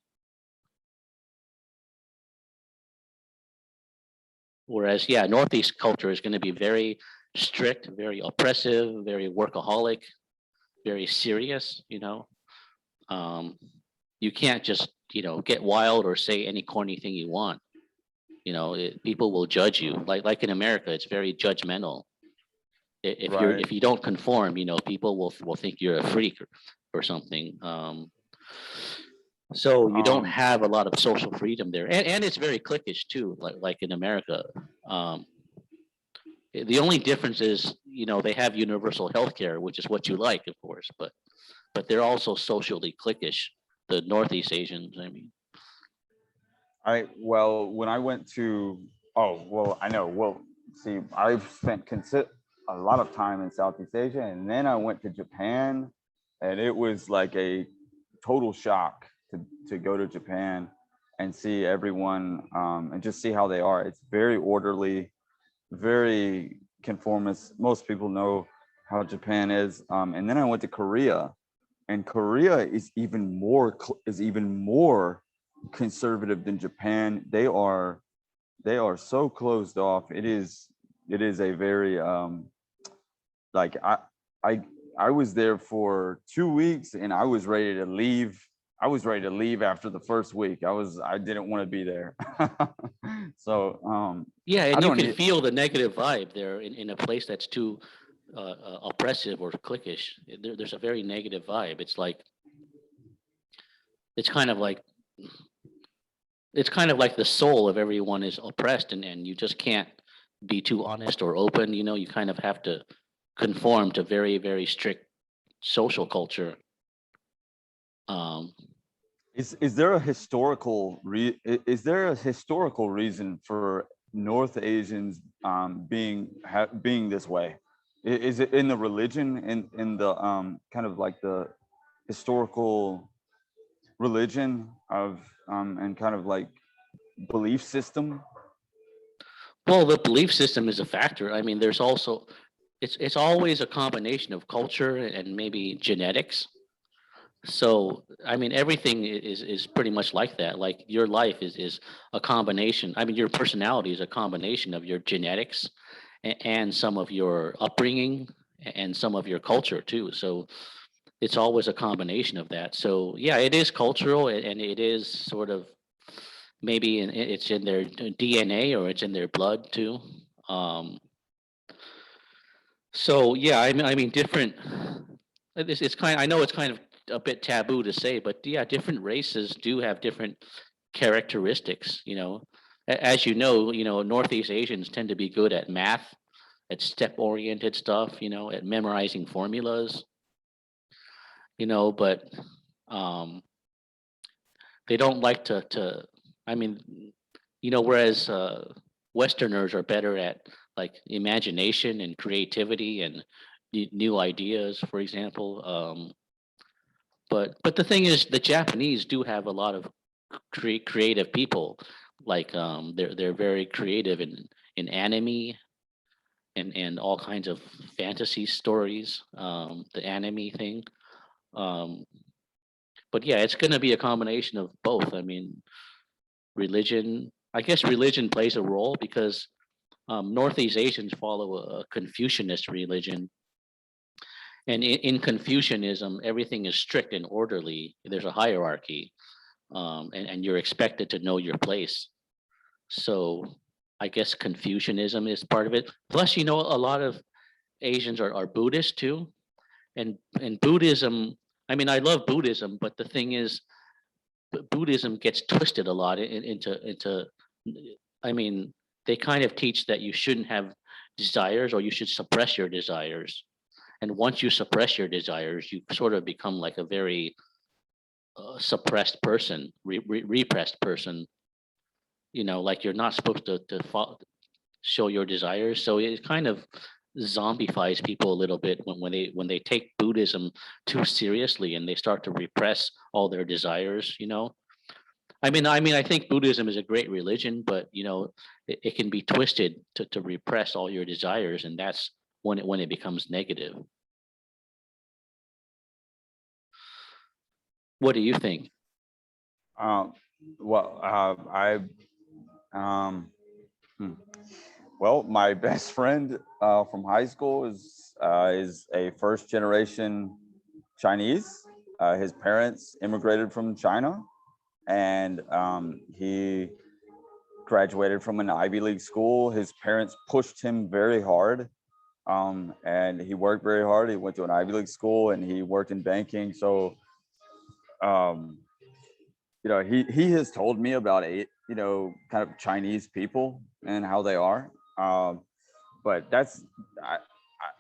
Whereas, yeah, Northeast culture is going to be very strict, very oppressive, very workaholic, very serious, you can't just, get wild or say any corny thing you want. People will judge you. Like in America, it's very judgmental. right. If you don't conform, people will think you're a freak or something. So you don't have a lot of social freedom there, and it's very cliquish too, like in America. The only difference is, they have universal health care, which is what you like, of course, but they're also socially cliquish. The Northeast Asians, I mean. Well, when I went to, oh, well, I know. Well, see, I've spent a lot of time in Southeast Asia, and then I went to Japan, and it was like a total shock to go to Japan and see everyone, and just see how they are. It's very orderly, very conformist. Most people know how Japan is. And then I went to Korea, and Korea is even more conservative than Japan. They are so closed off. It is a very like I I was there for 2 weeks, and I was ready to leave. I was ready to leave after the first week. I didn't want to be there. So Yeah, I and you don't can need feel the negative vibe there in a place that's too oppressive or cliquish. There's a very negative vibe. It's kind of like it's kind of like the soul of everyone is oppressed, and you just can't be too honest or open. You kind of have to conform to very, very strict social culture. Um, is there a is there a historical reason for North Asians being this way? Is it in the religion, in the kind of like the historical religion of and kind of like belief system? well, the belief system is a factor. I mean, there's also it's always a combination of culture and maybe genetics. So, I mean, everything is pretty much like that. Like your life is a combination. I mean, your personality is a combination of your genetics and some of your upbringing and some of your culture too. So it's always a combination of that. So yeah, it is cultural and it is sort of maybe it's in their DNA or it's in their blood too. Um, so yeah, I mean, different. It's kind. I know it's kind of a bit taboo to say, but yeah, different races do have different characteristics. As Northeast Asians tend to be good at math, at step-oriented stuff. At memorizing formulas. But um, they don't like to. I mean, whereas Westerners are better at like imagination and creativity and new ideas, for example. But the thing is, the Japanese do have a lot of creative people. Like they're very creative in anime and all kinds of fantasy stories. The anime thing. Um, but yeah, it's going to be a combination of both. I mean, religion. I guess religion plays a role because Northeast Asians follow a Confucianist religion, and in Confucianism, everything is strict and orderly. There's a hierarchy, and you're expected to know your place. So I guess Confucianism is part of it. Plus, a lot of Asians are Buddhist too, and Buddhism. I mean, I love Buddhism, but the thing is, Buddhism gets twisted a lot into. I mean, they kind of teach that you shouldn't have desires or you should suppress your desires. And once you suppress your desires, you sort of become like a very suppressed person, repressed person. Like you're not supposed to show your desires. So it kind of zombifies people a little bit when they take Buddhism too seriously and they start to repress all their desires. I think Buddhism is a great religion, but it can be twisted to repress all your desires, and that's when it becomes negative. What do you think? Um, well, um, hmm. Well, my best friend from high school is a first generation Chinese. His parents immigrated from China, and he graduated from an Ivy League school. His parents pushed him very hard, and he worked very hard. He went to an Ivy League school, and he worked in banking. So, um, he has told me about kind of Chinese people and how they are. But I,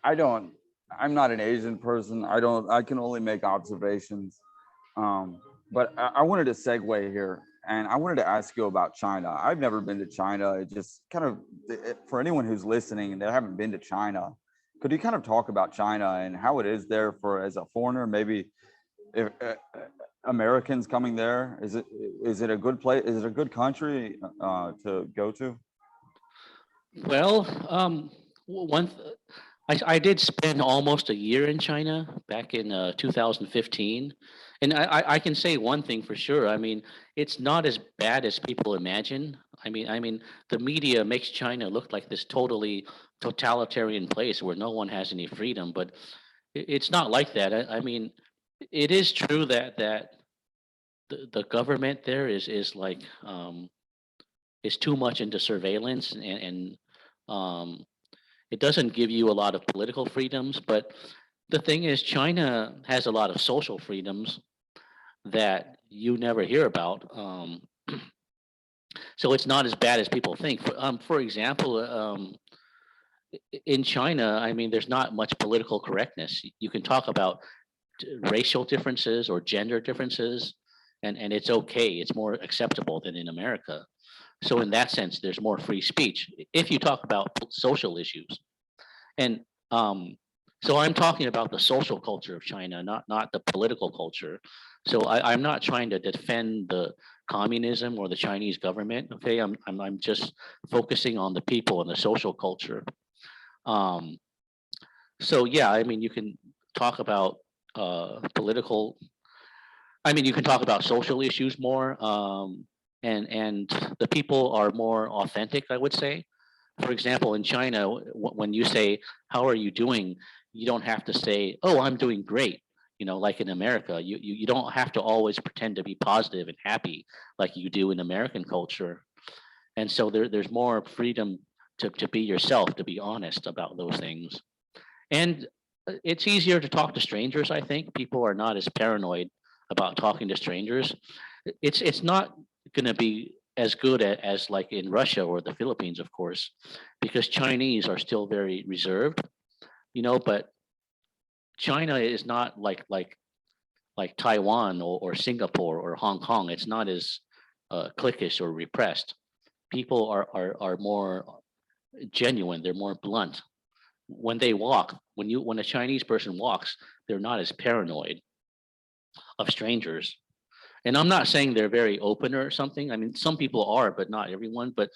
I don't. I'm not an Asian person. I don't. I can only make observations. Um, but I wanted to segue here, and I wanted to ask you about China. I've never been to China. It just kind of for anyone who's listening and they haven't been to China, could you kind of talk about China and how it is there for as a foreigner? Maybe if, Americans coming there, is it a good place? Is it a good country to go to? Well, I did spend almost a year in China back in 2015, and I can say one thing for sure. I mean, it's not as bad as people imagine. I mean, the media makes China look like this totally totalitarian place where no one has any freedom, but it's not like that. I mean, it is true that the government there is like is too much into surveillance and um, it doesn't give you a lot of political freedoms, but the thing is, China has a lot of social freedoms that you never hear about. So it's not as bad as people think. For example, in China, I mean, there's not much political correctness. You can talk about racial differences or gender differences, and it's okay. It's more acceptable than in America. So in that sense, there's more free speech if you talk about social issues. And so I'm talking about the social culture of China, not the political culture. So I'm not trying to defend the communism or the Chinese government. Okay, I'm just focusing on the people and the social culture. Um, so yeah, I mean, you can talk about political. I mean, you can talk about social issues more, and the people are more authentic, I would say. For example, in China, when you say, "How are you doing?" you don't have to say, "Oh, I'm doing great." Like in America, you don't have to always pretend to be positive and happy like you do in American culture. And so there's more freedom to be yourself, to be honest about those things. And it's easier to talk to strangers, I think. People are not as paranoid about talking to strangers. It's not going to be as good as like in Russia or the Philippines, of course, because Chinese are still very reserved, but China is not like Taiwan or Singapore or Hong Kong. It's not as cliquish or repressed. people are more genuine. They're more blunt. When they walk, when a Chinese person walks, they're not as paranoid of strangers. And I'm not saying they're very open or something. I mean, some people are, but not everyone. But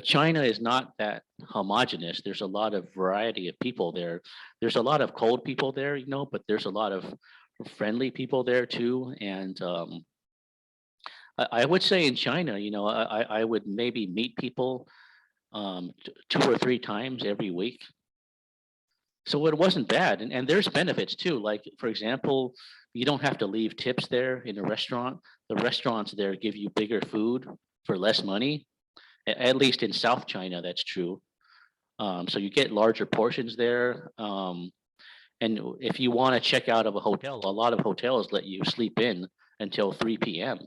China is not that homogenous. There's a lot of variety of people there. There's a lot of cold people there, but there's a lot of friendly people there too. And I would say in China, I would maybe meet people 2 or 3 times every week. So it wasn't bad. And there's benefits too. Like, for example, you don't have to leave tips there in a restaurant. The restaurants there give you bigger food for less money. At least in South China, that's true. So you get larger portions there. And if you want to check out of a hotel, a lot of hotels let you sleep in until 3 p.m.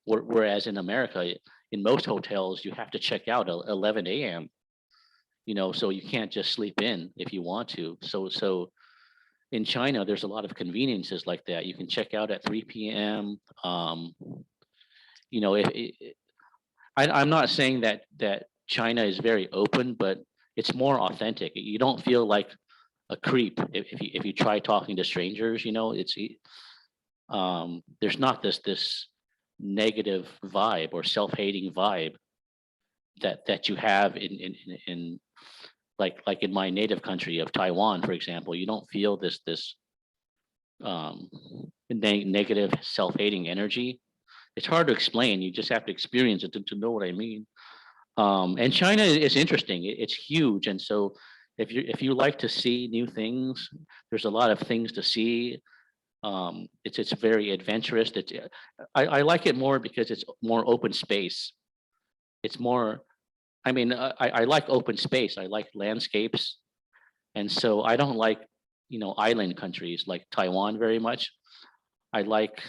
Whereas in America, in most hotels, you have to check out at 11 a.m. So you can't just sleep in if you want to. So in China, there's a lot of conveniences like that. You can check out at 3 p.m. I'm not saying that China is very open, but it's more authentic. You don't feel like a creep if you try talking to strangers. There's not this negative vibe or self-hating vibe that you have in like in my native country of Taiwan, for example. You don't feel this negative self-hating energy. It's hard to explain. You just have to experience it to know what I mean. And China is interesting. It's huge, and so if you like to see new things, there's a lot of things to see. It's very adventurous. I like it more because it's more open space. It's more. I mean, I like open space. I like landscapes, and so I don't like island countries like Taiwan very much. I like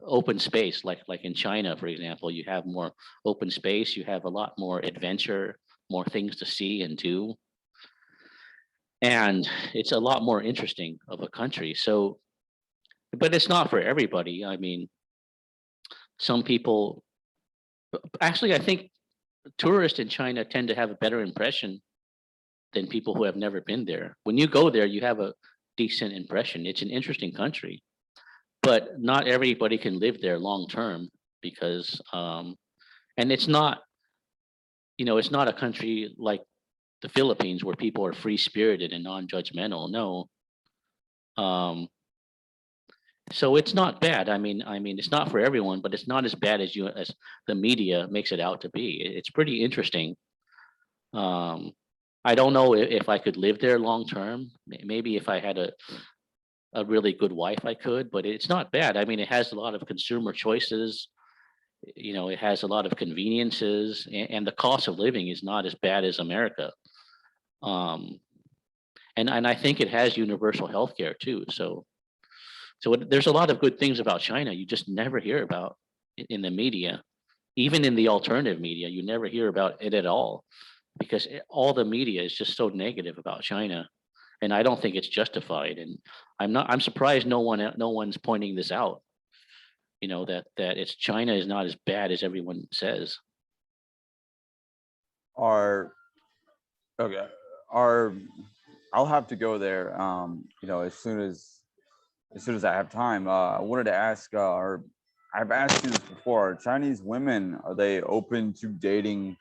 open space, like in China, for example. You have more open space. You have a lot more adventure, more things to see and do, and it's a lot more interesting of a country. So, but it's not for everybody. I mean, some people. Actually, I think tourists in China tend to have a better impression than people who have never been there. When you go there, you have a decent impression. It's an interesting country, but not everybody can live there long term because and it's not it's not a country like the Philippines where people are free spirited and non-judgmental. No. So it's not bad. I mean it's not for everyone, but it's not as bad as the media makes it out to be. It's pretty interesting. um I don't know if I could live there long term. Maybe if I had a really good wife, I could, but it's not bad. I mean, it has a lot of consumer choices. It has a lot of conveniences, and the cost of living is not as bad as America. Um, and I think it has universal health care too. So there's a lot of good things about China you just never hear about in the media. Even in the alternative media, you never hear about it at all because all the media is just so negative about China, and I don't think it's justified. And I'm surprised no one's pointing this out. That it's China is not as bad as everyone says. Are okay. Are I'll have to go there. As soon as I have time. I wanted to ask. Or I've asked you this before. Are Chinese women, are they open to dating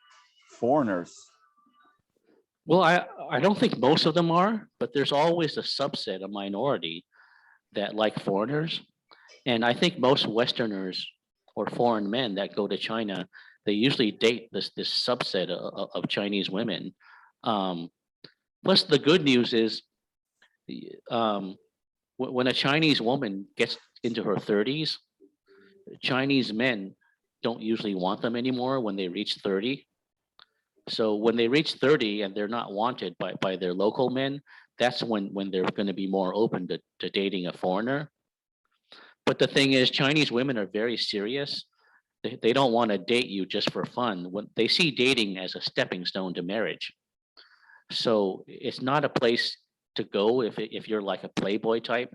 foreigners? Well, I don't think most of them are, but there's always a subset, a minority that like foreigners. And I think most Westerners or foreign men that go to China, they usually date this subset of Chinese women. Um, Plus, the good news is, um, when a Chinese woman gets into her 30s, Chinese men don't usually want them anymore when they reach 30. So when they reach 30 and they're not wanted by their local men, that's when they're going to be more open to dating a foreigner. But the thing is, Chinese women are very serious. They don't want to date you just for fun. When they see dating as a stepping stone to marriage. So it's not a place to go if you're like a playboy type.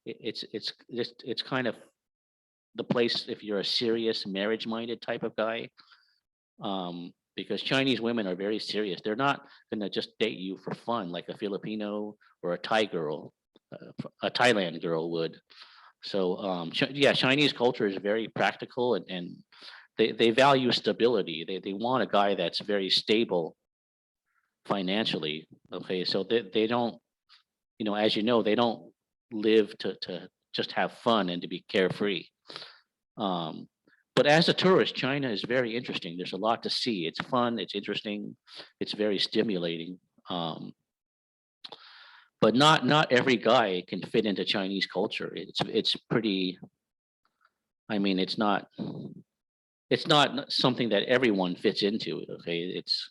It's kind of the place if you're a serious marriage minded type of guy. Because Chinese women are very serious. They're not going to just date you for fun like a Filipino or a Thai girl, a Thailand girl would. So yeah, Chinese culture is very practical, and they value stability. They want a guy that's very stable financially. Okay, so they don't, as you know, they don't live to just have fun and to be carefree. Um, but as a tourist, China is very interesting. There's a lot to see. It's fun. It's interesting. It's very stimulating. Um, but not every guy can fit into Chinese culture. It's pretty. I mean, it's not something that everyone fits into. Okay, it's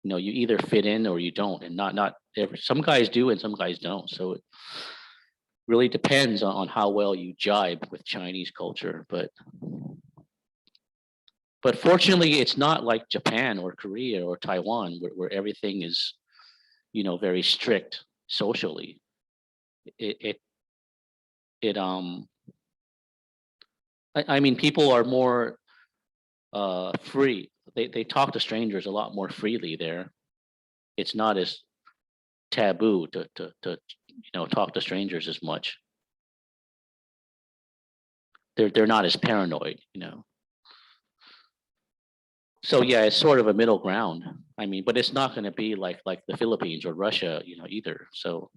you either fit in or you don't, and not every. Some guys do and some guys don't. So it really depends on how well you jibe with Chinese culture. But fortunately, it's not like Japan or Korea or Taiwan where everything is, very strict socially. It it it. I mean, people are more free. They talk to strangers a lot more freely there. It's not as taboo to talk to strangers as much. They're not as paranoid. So yeah, it's sort of a middle ground. I mean, but it's not going to be like the Philippines or Russia, either. So,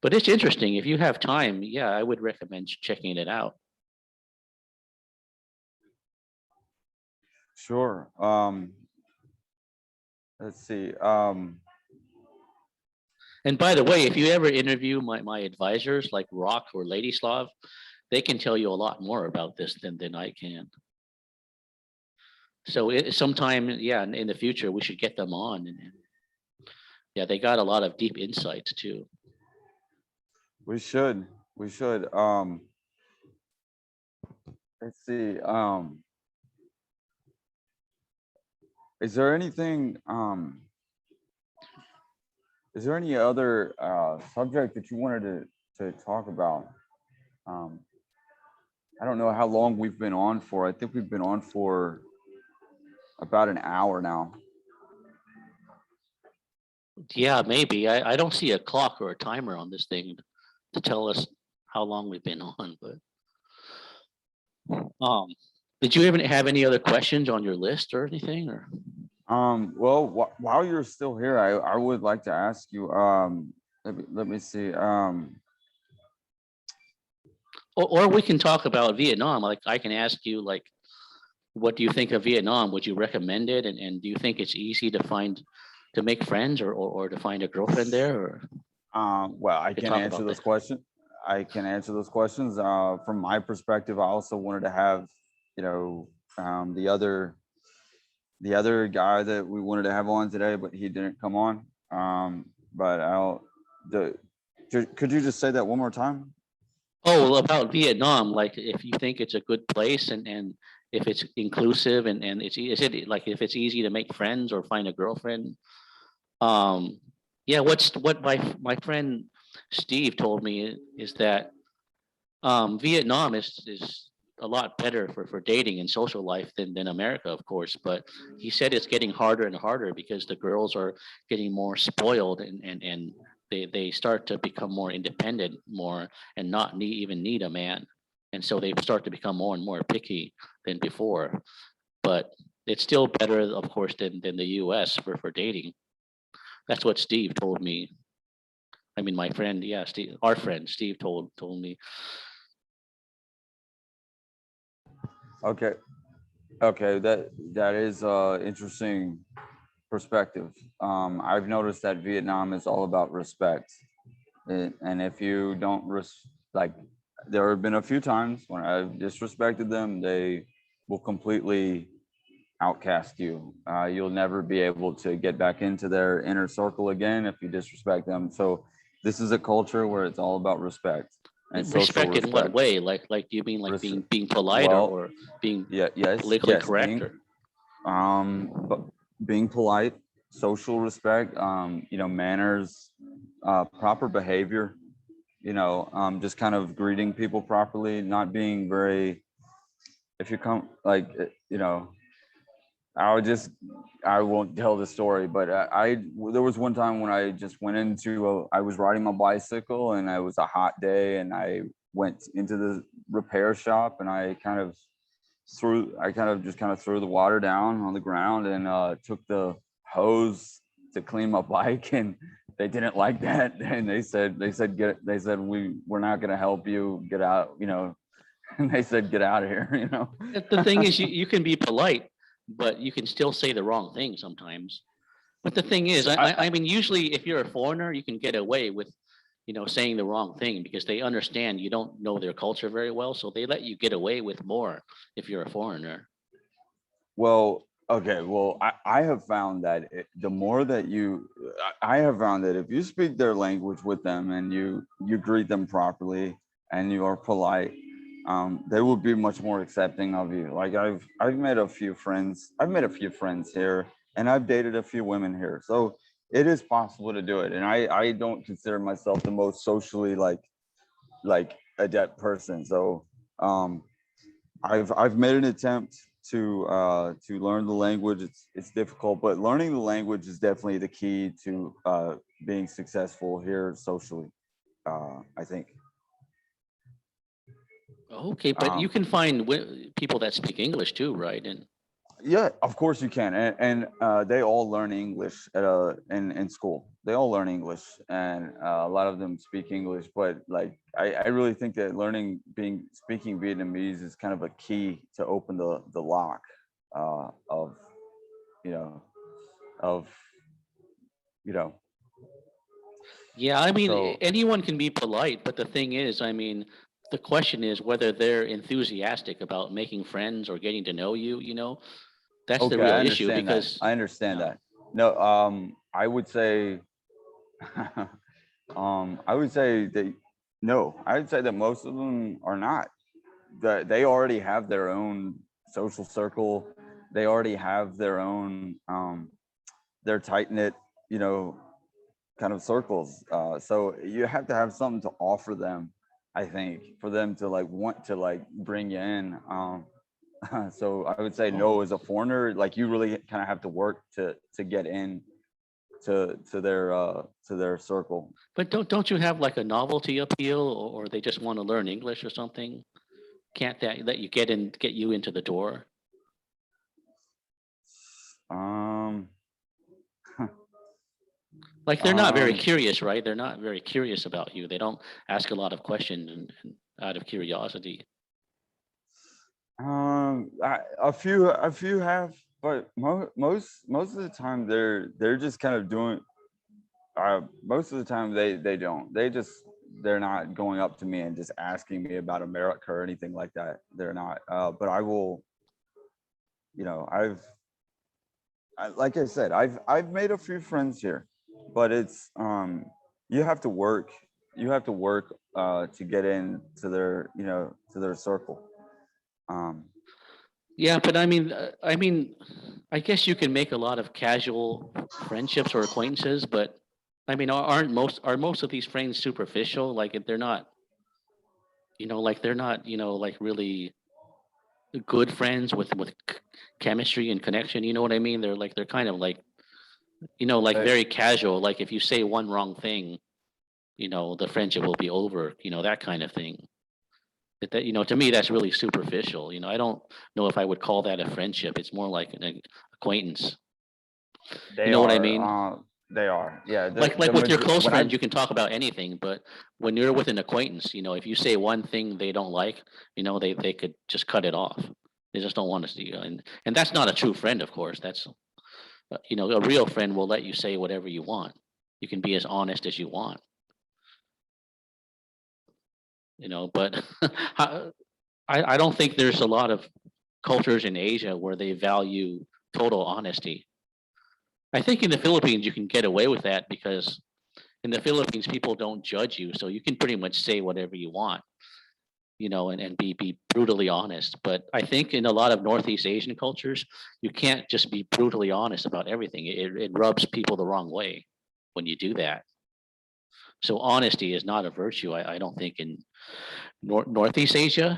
but it's interesting. If you have time, yeah, I would recommend checking it out. Sure. Let's see. And by the way, if you ever interview my advisors like Rock or Lady Slav, they can tell you a lot more about this than I can. So sometime, yeah, in the future, we should get them on. And yeah, they got a lot of deep insights too. We should. We should. Let's see. Is there anything? Is there any other subject that you wanted to talk about? Um, I don't know how long we've been on for. I think we've been on for about an hour now. Yeah, maybe. I don't see a clock or a timer on this thing to tell us how long we've been on, but um did you even have any other questions on your list or anything or Well, while you're still here, I would like to ask you. Let me see. or we can talk about Vietnam. Like I can ask you like what do you think of Vietnam? Would you recommend it? And do you think it's easy to make friends or to find a girlfriend there or Well, I we could can talk answer about those that. questions. I can answer those questions. From my perspective, I also wanted to have, you know, the other guy that we wanted to have on today, but he didn't come on. But the, could you just say that one more time? Oh, well, about Vietnam, like if you think it's a good place and if it's inclusive and is it like if it's easy to make friends or find a girlfriend. Um, yeah, what my friend Steve told me is that Vietnam is a lot better for dating and social life than America, of course. But he said it's getting harder and harder because the girls are getting more spoiled and they start to become more independent more and not even need a man. And so they start to become more and more picky than before. But it's still better, of course, than the US for dating. That's what Steve told me. I mean, my friend, yeah, Steve, our friend Steve told me. Okay. Okay. That is interesting perspective. I've noticed that Vietnam is all about respect. And if you don't like, there have been a few times when I've disrespected them, they will completely outcast you. You'll never be able to get back into their inner circle again if you disrespect them. So this is a culture where it's all about respect and social Respect in what respect. way? Like do you mean like Res- being polite well, or being yeah, yes, politically yes, correct or but being polite, social respect, manners, proper behavior, just kind of greeting people properly, not being very, if you come like, I would just, I won't tell the story, but there was one time when I just went I was riding my bicycle and it was a hot day and I went into the repair shop and I kind of threw the water down on the ground and took the hose to clean my bike and they didn't like that and they said we're not going to help you get out, you know, and they said get out of here, you know. The thing is, you can be polite, but you can still say the wrong thing sometimes. But the thing is, So I mean, usually if you're a foreigner, you can get away with, saying the wrong thing because they understand you don't know their culture very well. So they let you get away with more if you're a foreigner. Well, okay. Well, I have found that the more that I have found that if you speak their language with them and you greet them properly and you are polite, they will be much more accepting of you. Like I've met a few friends. I've met a few friends here, and I've dated a few women here. So it is possible to do it. And I don't consider myself the most socially like adept person. So um, I've made an attempt to learn the language. It's difficult, but learning the language is definitely the key to being successful here socially. I think. Okay, but you Um, can find people that speak English too, right? And yeah, of course you can, and they all learn English in school. They all learn English, and a lot of them speak English. But like, I really think that speaking Vietnamese is kind of a key to open the lock of you know of you know. yeah, I mean, So anyone can be polite, but the thing is, I mean, the question is whether they're enthusiastic about making friends or getting to know you, that's the okay, real issue I because, understand yeah. that. No, I would say I would say that no, I would say that most of them are not. That they already have their own social circle. They already have their tight knit, you know, kind of circles. So you have to have something to offer them, I think, for them to like want to like bring you in. So I would say no, Oh, as a foreigner, like you really kind of have to work to get in to their circle. but don't you have like a novelty appeal, or they just want to learn English or something? Can't that let you get you into the door? Um, Like they're not very um, curious, right? They're not very curious about you. They don't ask a lot of questions and out of curiosity. a few have, but most of the time they're just kind of doing. Most of the time they don't. They're not going up to me and just asking me about America or anything like that. They're not. But I will. You know, like I said, I've made a few friends here, but it's you have to work. You have to work to get into their to their circle. Um, Yeah, but I mean, I guess you can make a lot of casual friendships or acquaintances, but I mean, are most of these friends superficial? Like if they're not, like they're not, like really good friends with chemistry and connection. You know what I mean? They're kind of like, like they, very casual. Like if you say one wrong thing, the friendship will be over. That kind of thing. To me, that's really superficial. I don't know if I would call that a friendship. It's more like an acquaintance. You they know what I are. mean? They are. Yeah. Like with your close When I friends, you can talk about anything, but when you're with an acquaintance, if you say one thing they don't like, they could just cut it off. They just don't want to see you, and that's not a true friend, of course. That's a real friend will let you say whatever you want. You can be as honest as you want, but I don't think there's a lot of cultures in Asia where they value total honesty. I think in the Philippines you can get away with that because in the Philippines people don't judge you, so you can pretty much say whatever you want, and be brutally honest. But I think in a lot of Northeast Asian cultures, you can't just be brutally honest about everything. It rubs people the wrong way when you do that. So honesty is not a virtue, I don't think, in Northeast Asia.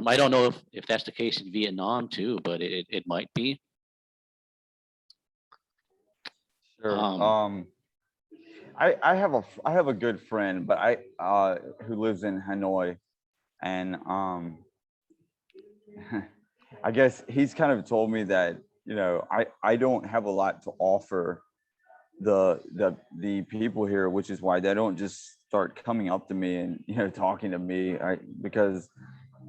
I don't know if that's the case in Vietnam too, but it might be. Sure. Um, I have a good friend, but who lives in Hanoi, and I guess he's kind of told me that, I don't have a lot to offer the people here, which is why they don't just start coming up to me and, talking to me. Because,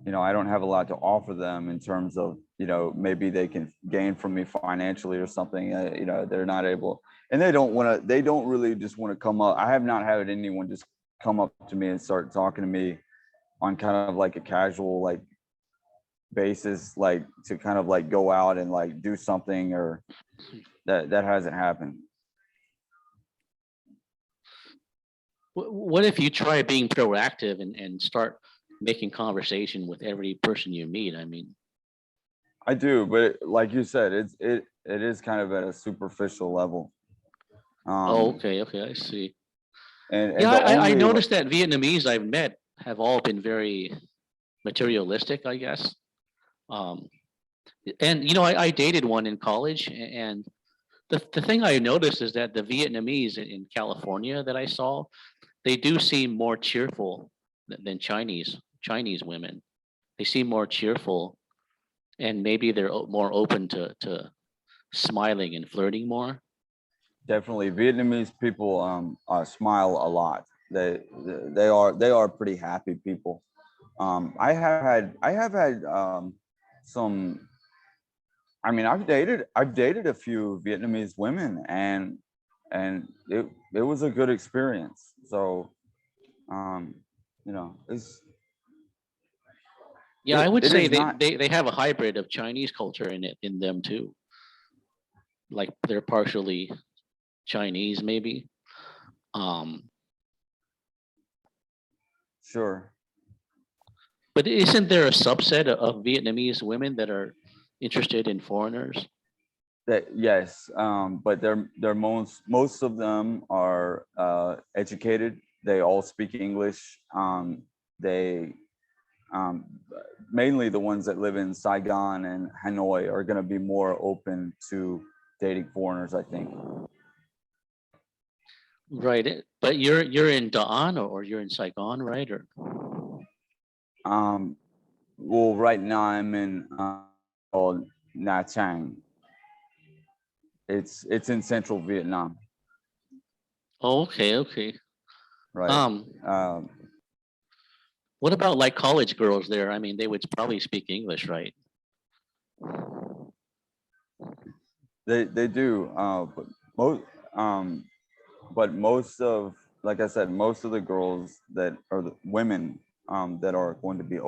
I don't have a lot to offer them in terms of, maybe they can gain from me financially or something. They're not able, and they don't really just want to come up. I have not had anyone just come up to me and start talking to me on kind of like a casual, like, basis, like, to kind of like go out and like do something, or that hasn't happened. what if you try being proactive and start making conversation with every person you meet? I mean, I do, but like you said, it is kind of at a superficial level. oh, Um, okay, okay, I see. and Yeah, the I only noticed that Vietnamese I've met have all been very materialistic, I guess. Um, and I dated one in college, and the thing I noticed is that the Vietnamese in California that I saw, they do seem more cheerful than Chinese women. They seem more cheerful, and maybe they're more open to smiling and flirting more. definitely Vietnamese people smile a lot. They are pretty happy people. I have had some. I mean, I've dated a few Vietnamese women, and it was a good experience. So, um, it's Yeah, I it would it say is not. they have a hybrid of Chinese culture in them too. Like they're partially Chinese, maybe. Um, Sure. but isn't there a subset of Vietnamese women that are interested in foreigners? That yes, but they're most of them are educated. They all speak English. They um, Mainly the ones that live in Saigon and Hanoi are going to be more open to dating foreigners, I think. Right. But you're in Da'an or you're in Saigon, right? Or Um, well, right now I'm in called Nha Trang. It's in central Vietnam, oh, okay, okay. right? Um, Um, what about like college girls there? I mean, they would probably speak English, right? they do, most um, but most of, like I said, most of the girls that are the women that are going to be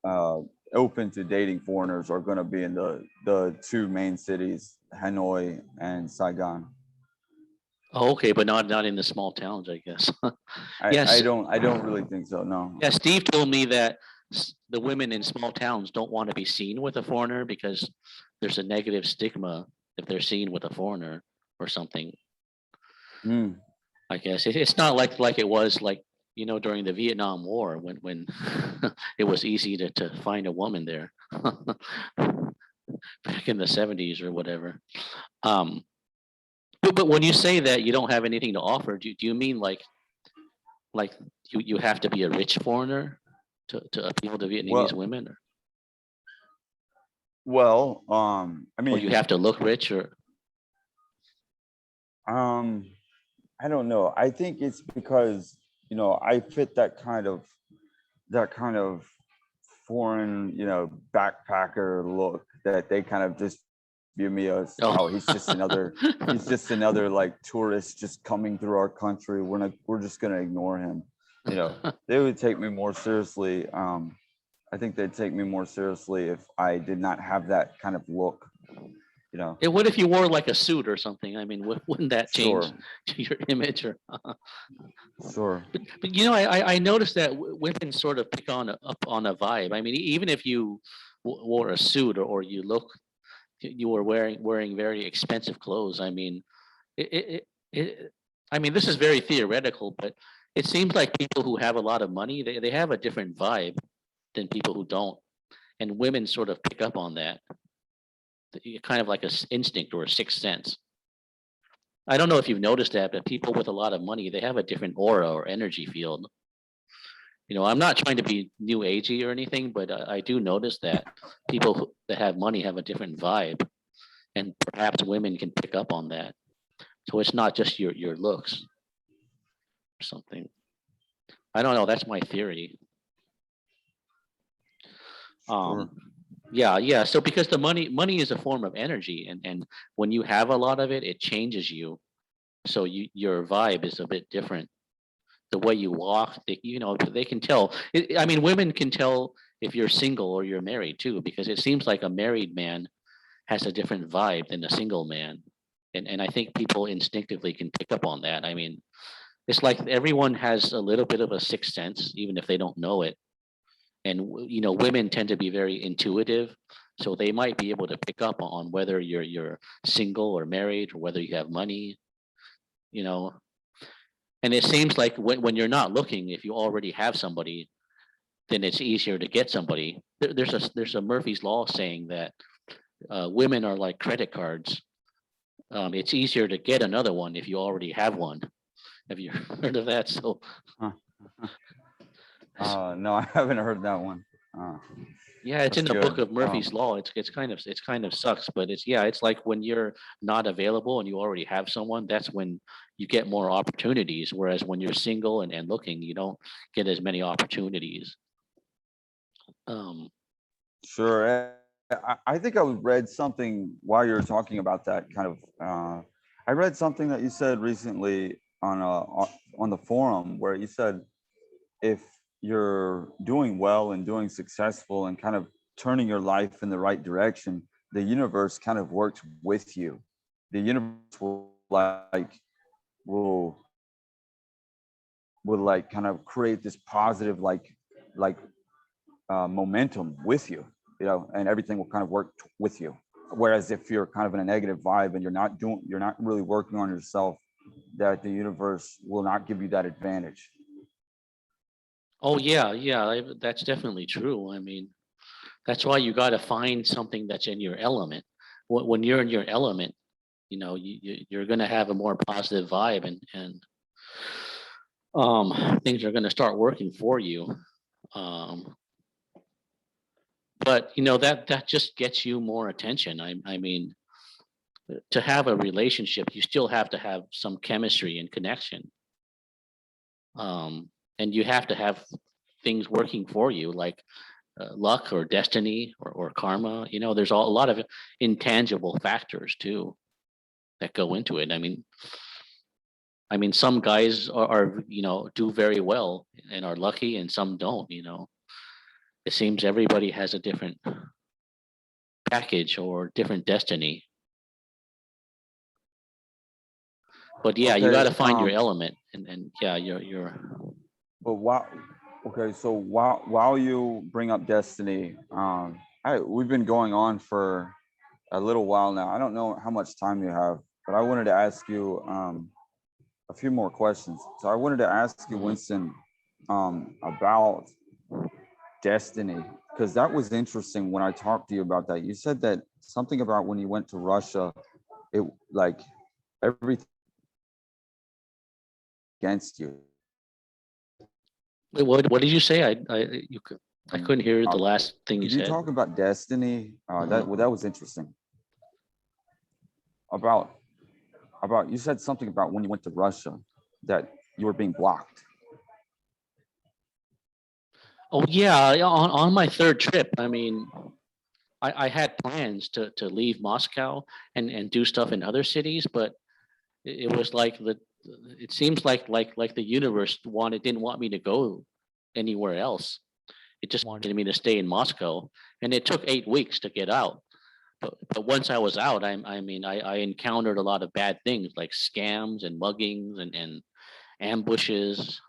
uh, open to dating foreigners are going to be in the two main cities, Hanoi and Saigon. Oh, okay, but not in the small towns, I guess. I, I Yes, don't I don't really think so. No. yeah. Steve told me that the women in small towns don't want to be seen with a foreigner because there's a negative stigma if they're seen with a foreigner or something. Mm, I guess it's not like it was like during the Vietnam War when it was easy to find a woman there back in the 70s or whatever. Um, but when you say that you don't have anything to offer, do you mean like you have to be a rich foreigner to appeal to Vietnamese well, women, I or you mean, have to look rich or um, I don't know. I think it's because I fit that kind of foreign, backpacker look that they kind of just view me as, oh. oh, he's just another like tourist just coming through our country. We're just gonna ignore him. They would take me more seriously. I think they'd take me more seriously if I did not have that kind of look. You know, And what if you wore like a suit or something? I mean, wouldn't that change sure, your image? Or sure. but I noticed that women sort of pick up on a vibe. I mean, even if you wore a suit or you were wearing very expensive clothes. I mean, it I mean, this is very theoretical, but it seems like people who have a lot of money, they have a different vibe than people who don't. And women sort of pick up on that. kind of like a instinct or a sixth sense. I don't know if you've noticed that, but people with a lot of money, they have a different aura or energy field. I'm not trying to be new agey or anything, but I do notice that people that have money have a different vibe, and perhaps women can pick up on that. So it's not just your looks or something. I don't know. That's my theory. Sure. Yeah. So because the money is a form of energy, and when you have a lot of it, it changes you. So your vibe is a bit different. The way you walk, they can tell. I mean, women can tell if you're single or you're married too, because it seems like a married man has a different vibe than a single man. And I think people instinctively can pick up on that. I mean, it's like everyone has a little bit of a sixth sense, even if they don't know it. And women tend to be very intuitive, so they might be able to pick up on whether you're single or married, or whether you have money. You know, and it seems like when you're not looking, if you already have somebody, then it's easier to get somebody. There's a Murphy's Law saying that women are like credit cards. It's easier to get another one if you already have one. Have you heard of that? So Huh. No, I haven't heard that one. yeah, it's That's in the book good. of Murphy's Law. It's kind of sucks, but it's like when you're not available and you already have someone, that's when you get more opportunities. Whereas when you're single and looking, you don't get as many opportunities. Um, Sure. I think I read something while you were talking about that kind of. I read something that you said recently on the forum where you said if you're doing well and doing successful and kind of turning your life in the right direction, the universe kind of works with you. The universe will will like kind of create this positive like momentum with you, and everything will kind of work with you. Whereas if you're kind of in a negative vibe and you're not really working on yourself, that the universe will not give you that advantage. oh yeah, that's definitely true. I mean, that's why you got to find something that's in your element. When you're in your element, you're going to have a more positive vibe, and things are going to start working for you. Um, but that just gets you more attention. I mean, to have a relationship, you still have to have some chemistry and connection. And you have to have things working for you, like luck or destiny or karma. There's a lot of intangible factors too that go into it. I mean, some guys are do very well and are lucky, and some don't. It seems everybody has a different package or different destiny. But yeah, you got Okay. to find your element, and yeah, you're. But while okay, so while you bring up destiny, we've been going on for a little while now. I don't know how much time you have, but I wanted to ask you a few more questions. So I wanted to ask you, Mhm. Winston, about destiny, because that was interesting when I talked to you about that. You said that something about when you went to Russia, it like everything against you. Wait, what did you say? I couldn't hear the Uh, last thing you could you said. talk about destiny? Uh-huh. That was interesting. About you said something about when you went to Russia that you were being blocked. Oh yeah, on my third trip. I mean, I had plans to leave Moscow and do stuff in other cities, but it was like it seems like the universe didn't want me to go anywhere else. It just wanted me to stay in Moscow, and it took 8 weeks to get out. But once I was out, I mean, I encountered a lot of bad things like scams and muggings and ambushes.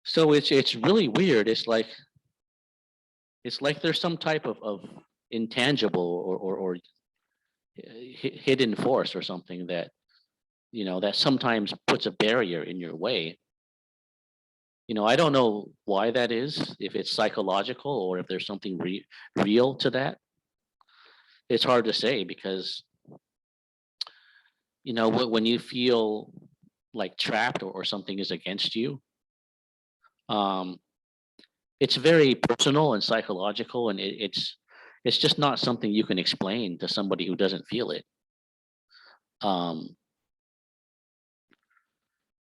So it's really weird. It's like there's some type of intangible or hidden force or something that sometimes puts a barrier in your way. I don't know why that is, if it's psychological or if there's something real to that. it's hard to say because, when you feel like trapped or something is against you, um, it's very personal and psychological, and it's just not something you can explain to somebody who doesn't feel it. Um,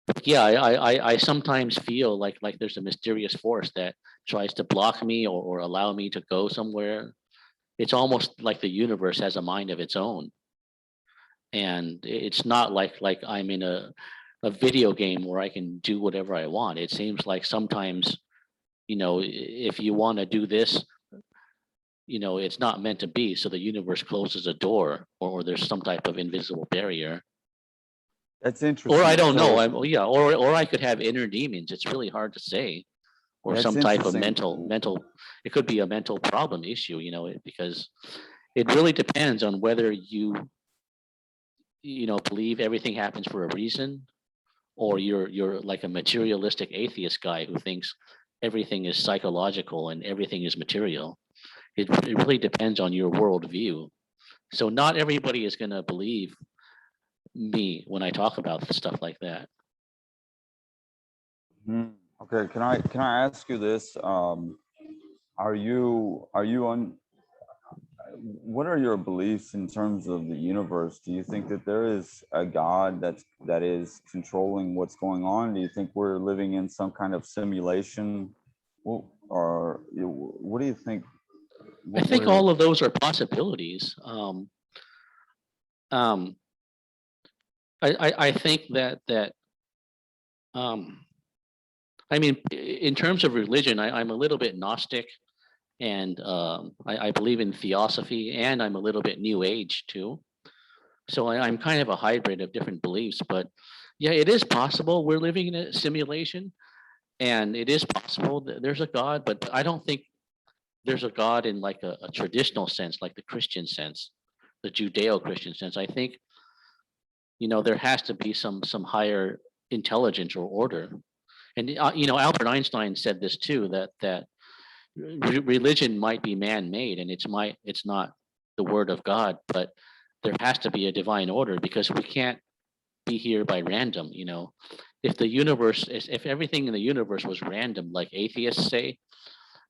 but yeah, I sometimes feel like there's a mysterious force that tries to block me or allow me to go somewhere. It's almost like the universe has a mind of its own, and it's not like I'm in a video game where I can do whatever I want. It seems like sometimes, if you want to do this, it's not meant to be. So the universe closes a door, or there's some type of invisible barrier. That's Or I interesting. don't know. So I'm yeah, or I could have inner demons. It's really hard to say. Or that's some type of interesting. mental. It could be a mental problem issue, because it really depends on whether you believe everything happens for a reason, or you're like a materialistic atheist guy who thinks everything is psychological and everything is material. It really depends on your worldview. So not everybody is going to believe me when I talk about stuff like that. Mhm. Okay, can I ask you this? Are you on? What are your beliefs in terms of the universe? Do you think that there is a God that is controlling what's going on? Do you think we're living in some kind of simulation? Or what do you think? I think What all of those are possibilities. Um, I think that um, I mean, in terms of religion, I'm a little bit Gnostic, and I believe in theosophy, and I'm a little bit New Age too. So I'm kind of a hybrid of different beliefs. But yeah, it is possible we're living in a simulation, and it is possible that there's a God, but I don't think there's a God in like a traditional sense, like the Christian sense, the Judeo-Christian sense. I think there has to be some higher intelligence or order. And Albert Einstein said this too, that religion might be man-made, and it's not the word of God, but there has to be a divine order because we can't be here by random. If the universe if everything in the universe was random, like atheists say,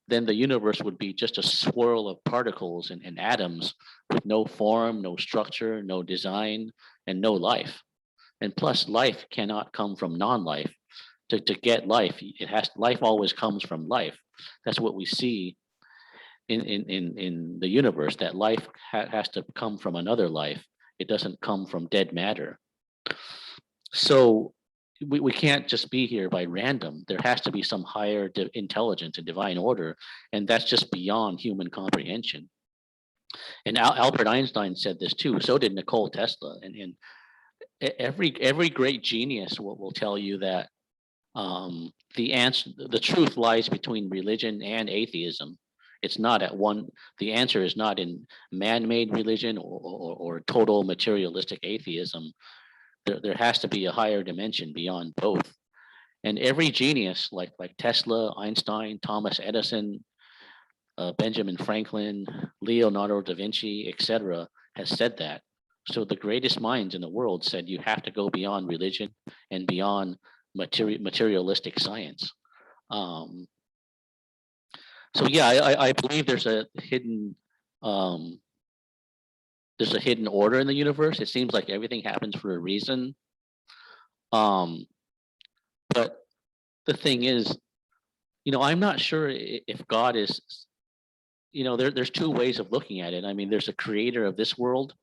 then the universe would be just a swirl of particles and atoms with no form, no structure, no design, and no life. And plus, life cannot come from non-life. To get life, life always comes from life. That's what we see in the universe, that life has to come from another life. It doesn't come from dead matter. So we can't just be here by random. There has to be some higher intelligence and divine order, and that's just beyond human comprehension. And Albert Einstein said this too. So did Nikola Tesla. And every great genius will tell you that the truth lies between religion and atheism. It's not at one. The answer is not in man-made religion or total materialistic atheism. There has to be a higher dimension beyond both. And every genius, like Tesla, Einstein, Thomas Edison, Benjamin Franklin, Leonardo da Vinci, etc., has said that. So the greatest minds in the world said you have to go beyond religion and beyond materialistic science. Um, so yeah, I believe um, there's a hidden order in the universe. It seems like everything happens for a reason. Um, but the thing is, I'm not sure if God is, there's two ways of looking at it. I mean, there's a creator of this world,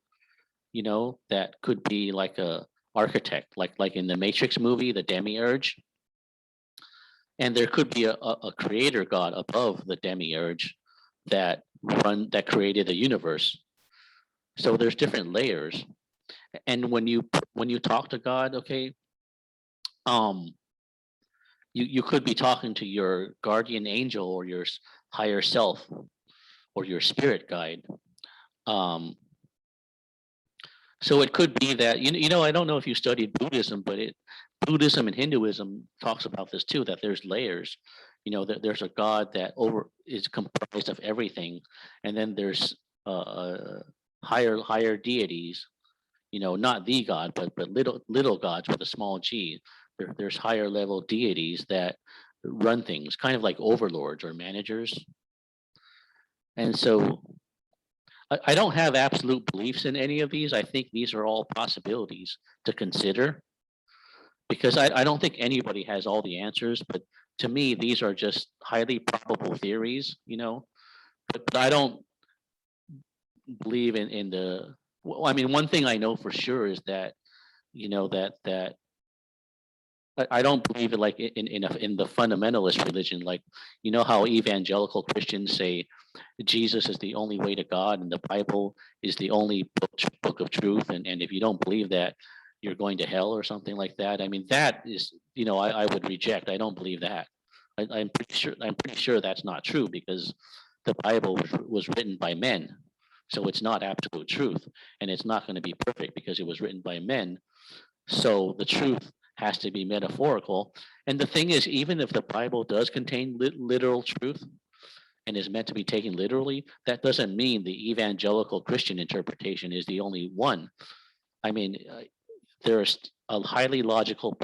that could be like a architect, like in the Matrix movie, the demiurge. And there could be a creator God above the demiurge that created the universe. So there's different layers. And when you talk to God, okay, um, you could be talking to your guardian angel or your higher self or your spirit guide. Um, so it could be that I don't know if you studied Buddhism, but Buddhism and Hinduism talks about this too, that there's layers. That there's a God that is comprised of everything, and then there's higher deities, not the God, but little gods with a small g. There's higher level deities that run things, kind of like overlords or managers. And so I don't have absolute beliefs in any of these. I think these are all possibilities to consider, because I don't think anybody has all the answers. But to me, these are just highly probable theories, but I don't believe in the, well, I mean, one thing I know for sure is that, that I don't believe it like in the fundamentalist religion, like, how evangelical Christians say Jesus is the only way to God and the Bible is the only book of truth, and if you don't believe that, you're going to hell or something like that. I mean, that is, I would reject. I don't believe that. I'm pretty sure that's not true, because the Bible was written by men, so it's not absolute truth, and it's not going to be perfect because it was written by men. So the truth has to be metaphorical. And the thing is, even if the Bible does contain literal truth and is meant to be taken literally, that doesn't mean the evangelical Christian interpretation is the only one. I mean, there's a highly logical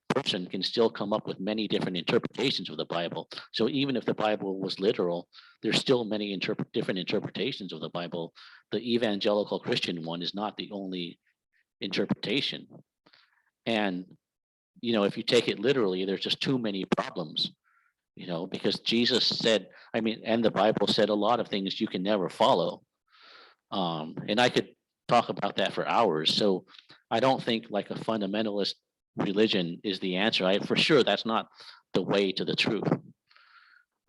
person can still come up with many different interpretations of the Bible. So even if the Bible was literal, there's still many different interpretations of the Bible. The evangelical Christian one is not the only interpretation. And, if you take it literally, there's just too many problems, because Jesus said, I mean, and the Bible said a lot of things you can never follow. And I could talk about that for hours. So I don't think like a fundamentalist religion is the answer. For sure, that's not the way to the truth.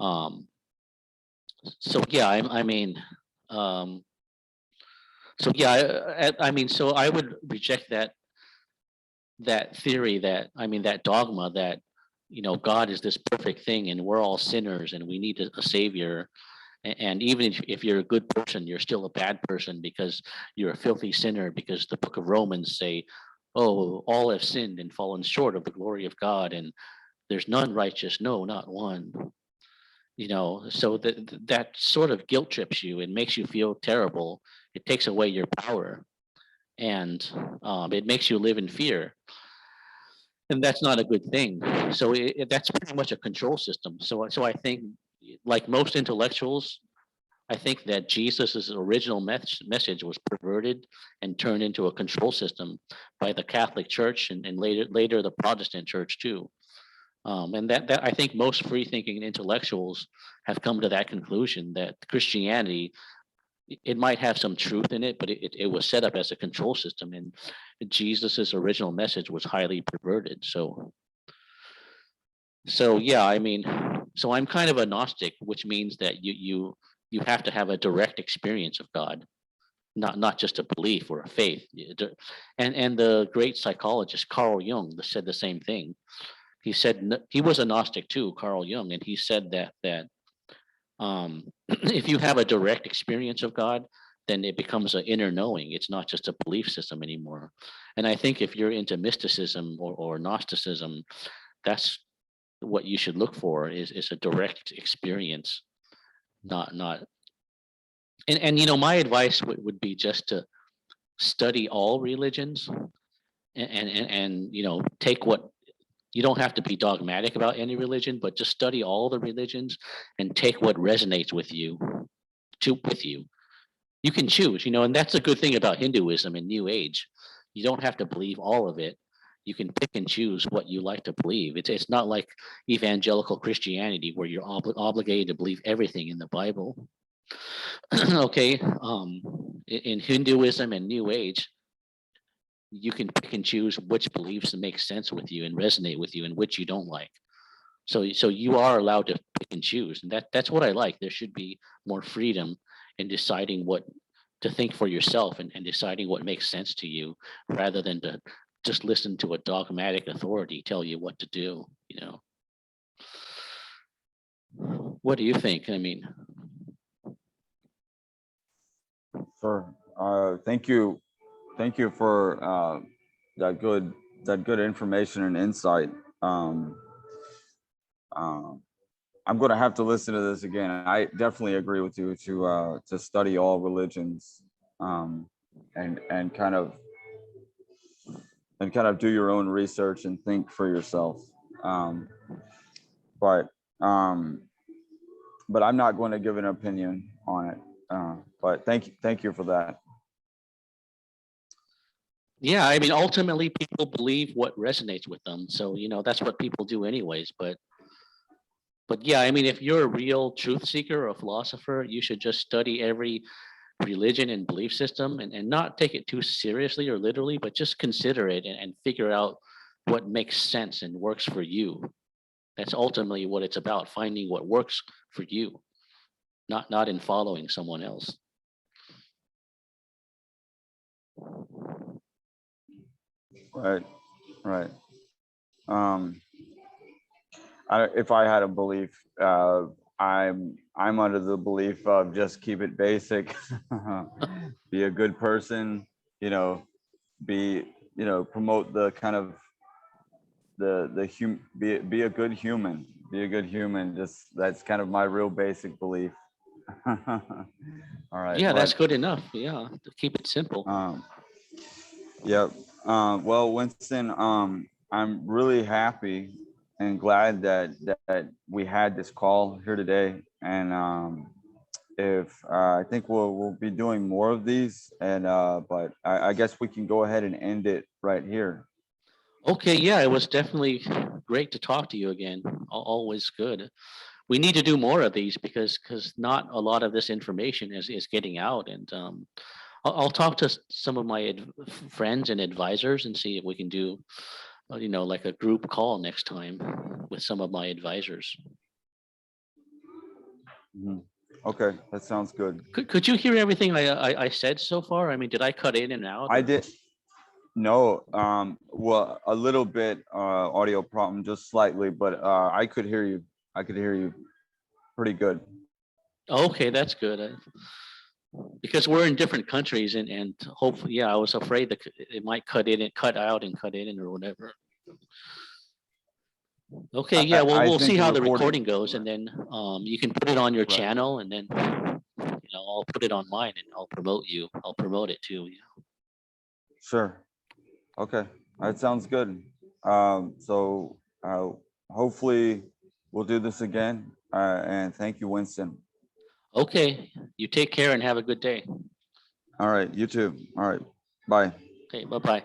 So yeah, I mean, so yeah, I mean, so I would reject that theory, that dogma that, God is this perfect thing and we're all sinners and we need a savior. And even if you're a good person, you're still a bad person because you're a filthy sinner, because the book of Romans say, oh, all have sinned and fallen short of the glory of God, and there's none righteous, no, not one. So that sort of guilt trips you and makes you feel terrible. It takes away your power, and it makes you live in fear, and that's not a good thing. So that's pretty much a control system. So I think, like most intellectuals, I think that Jesus's original message was perverted and turned into a control system by the Catholic Church, and later the Protestant Church too. And that I think most free-thinking intellectuals have come to that conclusion, that Christianity, it might have some truth in it, but it was set up as a control system, and Jesus's original message was highly perverted. So yeah, I mean, so I'm kind of a Gnostic, which means that you have to have a direct experience of God, not just a belief or a faith. And the great psychologist Carl Jung said the same thing. He said, he was a Gnostic too, Carl Jung, and he said that if you have a direct experience of God, then it becomes an inner knowing. It's not just a belief system anymore. And I think if you're into mysticism or Gnosticism, that's what you should look for, is a direct experience, not. And my advice would be just to study all religions, and take what, you don't have to be dogmatic about any religion, but just study all the religions and take what resonates with you. You can choose, and that's a good thing about Hinduism and New Age. You don't have to believe all of it. You can pick and choose what you like to believe. It's not like evangelical Christianity where you're obligated to believe everything in the Bible. Okay, in Hinduism and New Age, you can pick and choose which beliefs make sense with you and resonate with you, and which you don't like. So you are allowed to pick and choose, and that's what I like. There should be more freedom in deciding what to think for yourself, and deciding what makes sense to you, rather than to just listen to a dogmatic authority tell you what to do. What do you think? I mean, Sure. Thank you for that good information and insight. I'm going to have to listen to this again. I definitely agree with you to study all religions. and kind of do your own research and think for yourself. Um, but um, but I'm not going to give an opinion on it. But thank you for that. Yeah, I mean, ultimately, people believe what resonates with them. So, that's what people do anyways. But yeah, I mean, if you're a real truth seeker or a philosopher, you should just study every religion and belief system and not take it too seriously or literally, but just consider it and figure out what makes sense and works for you. That's ultimately what it's about, finding what works for you, not in following someone else. Right, right. Um, if I had a belief, I'm under the belief of just keep it basic, be a good person, you know, be promote the kind of be a good human, be a good human. Just that's kind of my real basic belief. All right, Yeah, that's but good enough. Yeah, to keep it simple. yep. Well, Winston, I'm really happy and glad that we had this call here today. And if I think we'll be doing more of these, and but I guess we can go ahead and end it right here. Okay, yeah, it was definitely great to talk to you again. Always good. We need to do more of these because not a lot of this information is getting out, and I'll talk to some of my friends and advisors and see if we can do like a group call next time with some of my advisors. Mhm. Okay, that sounds good. Could you hear everything I said so far? I mean, did I cut in and out I or? did. No, well, a little bit audio problem, just slightly, but I could hear you. I could hear you pretty good. Okay, that's good. Because we're in different countries and hopefully, yeah, I was afraid that it might cut in and cut out and cut in or whatever. Okay, yeah, well, I we'll think see the how the recording. recording goes, and then you can put it on your Right. channel, and then I'll put it on mine, and I'll promote you. I'll promote it too. Yeah. Sure. Okay. That sounds good. So hopefully we'll do this again. And thank you, Winston. Okay, you take care and have a good day. All right. You too. All right. Bye. Okay, bye bye.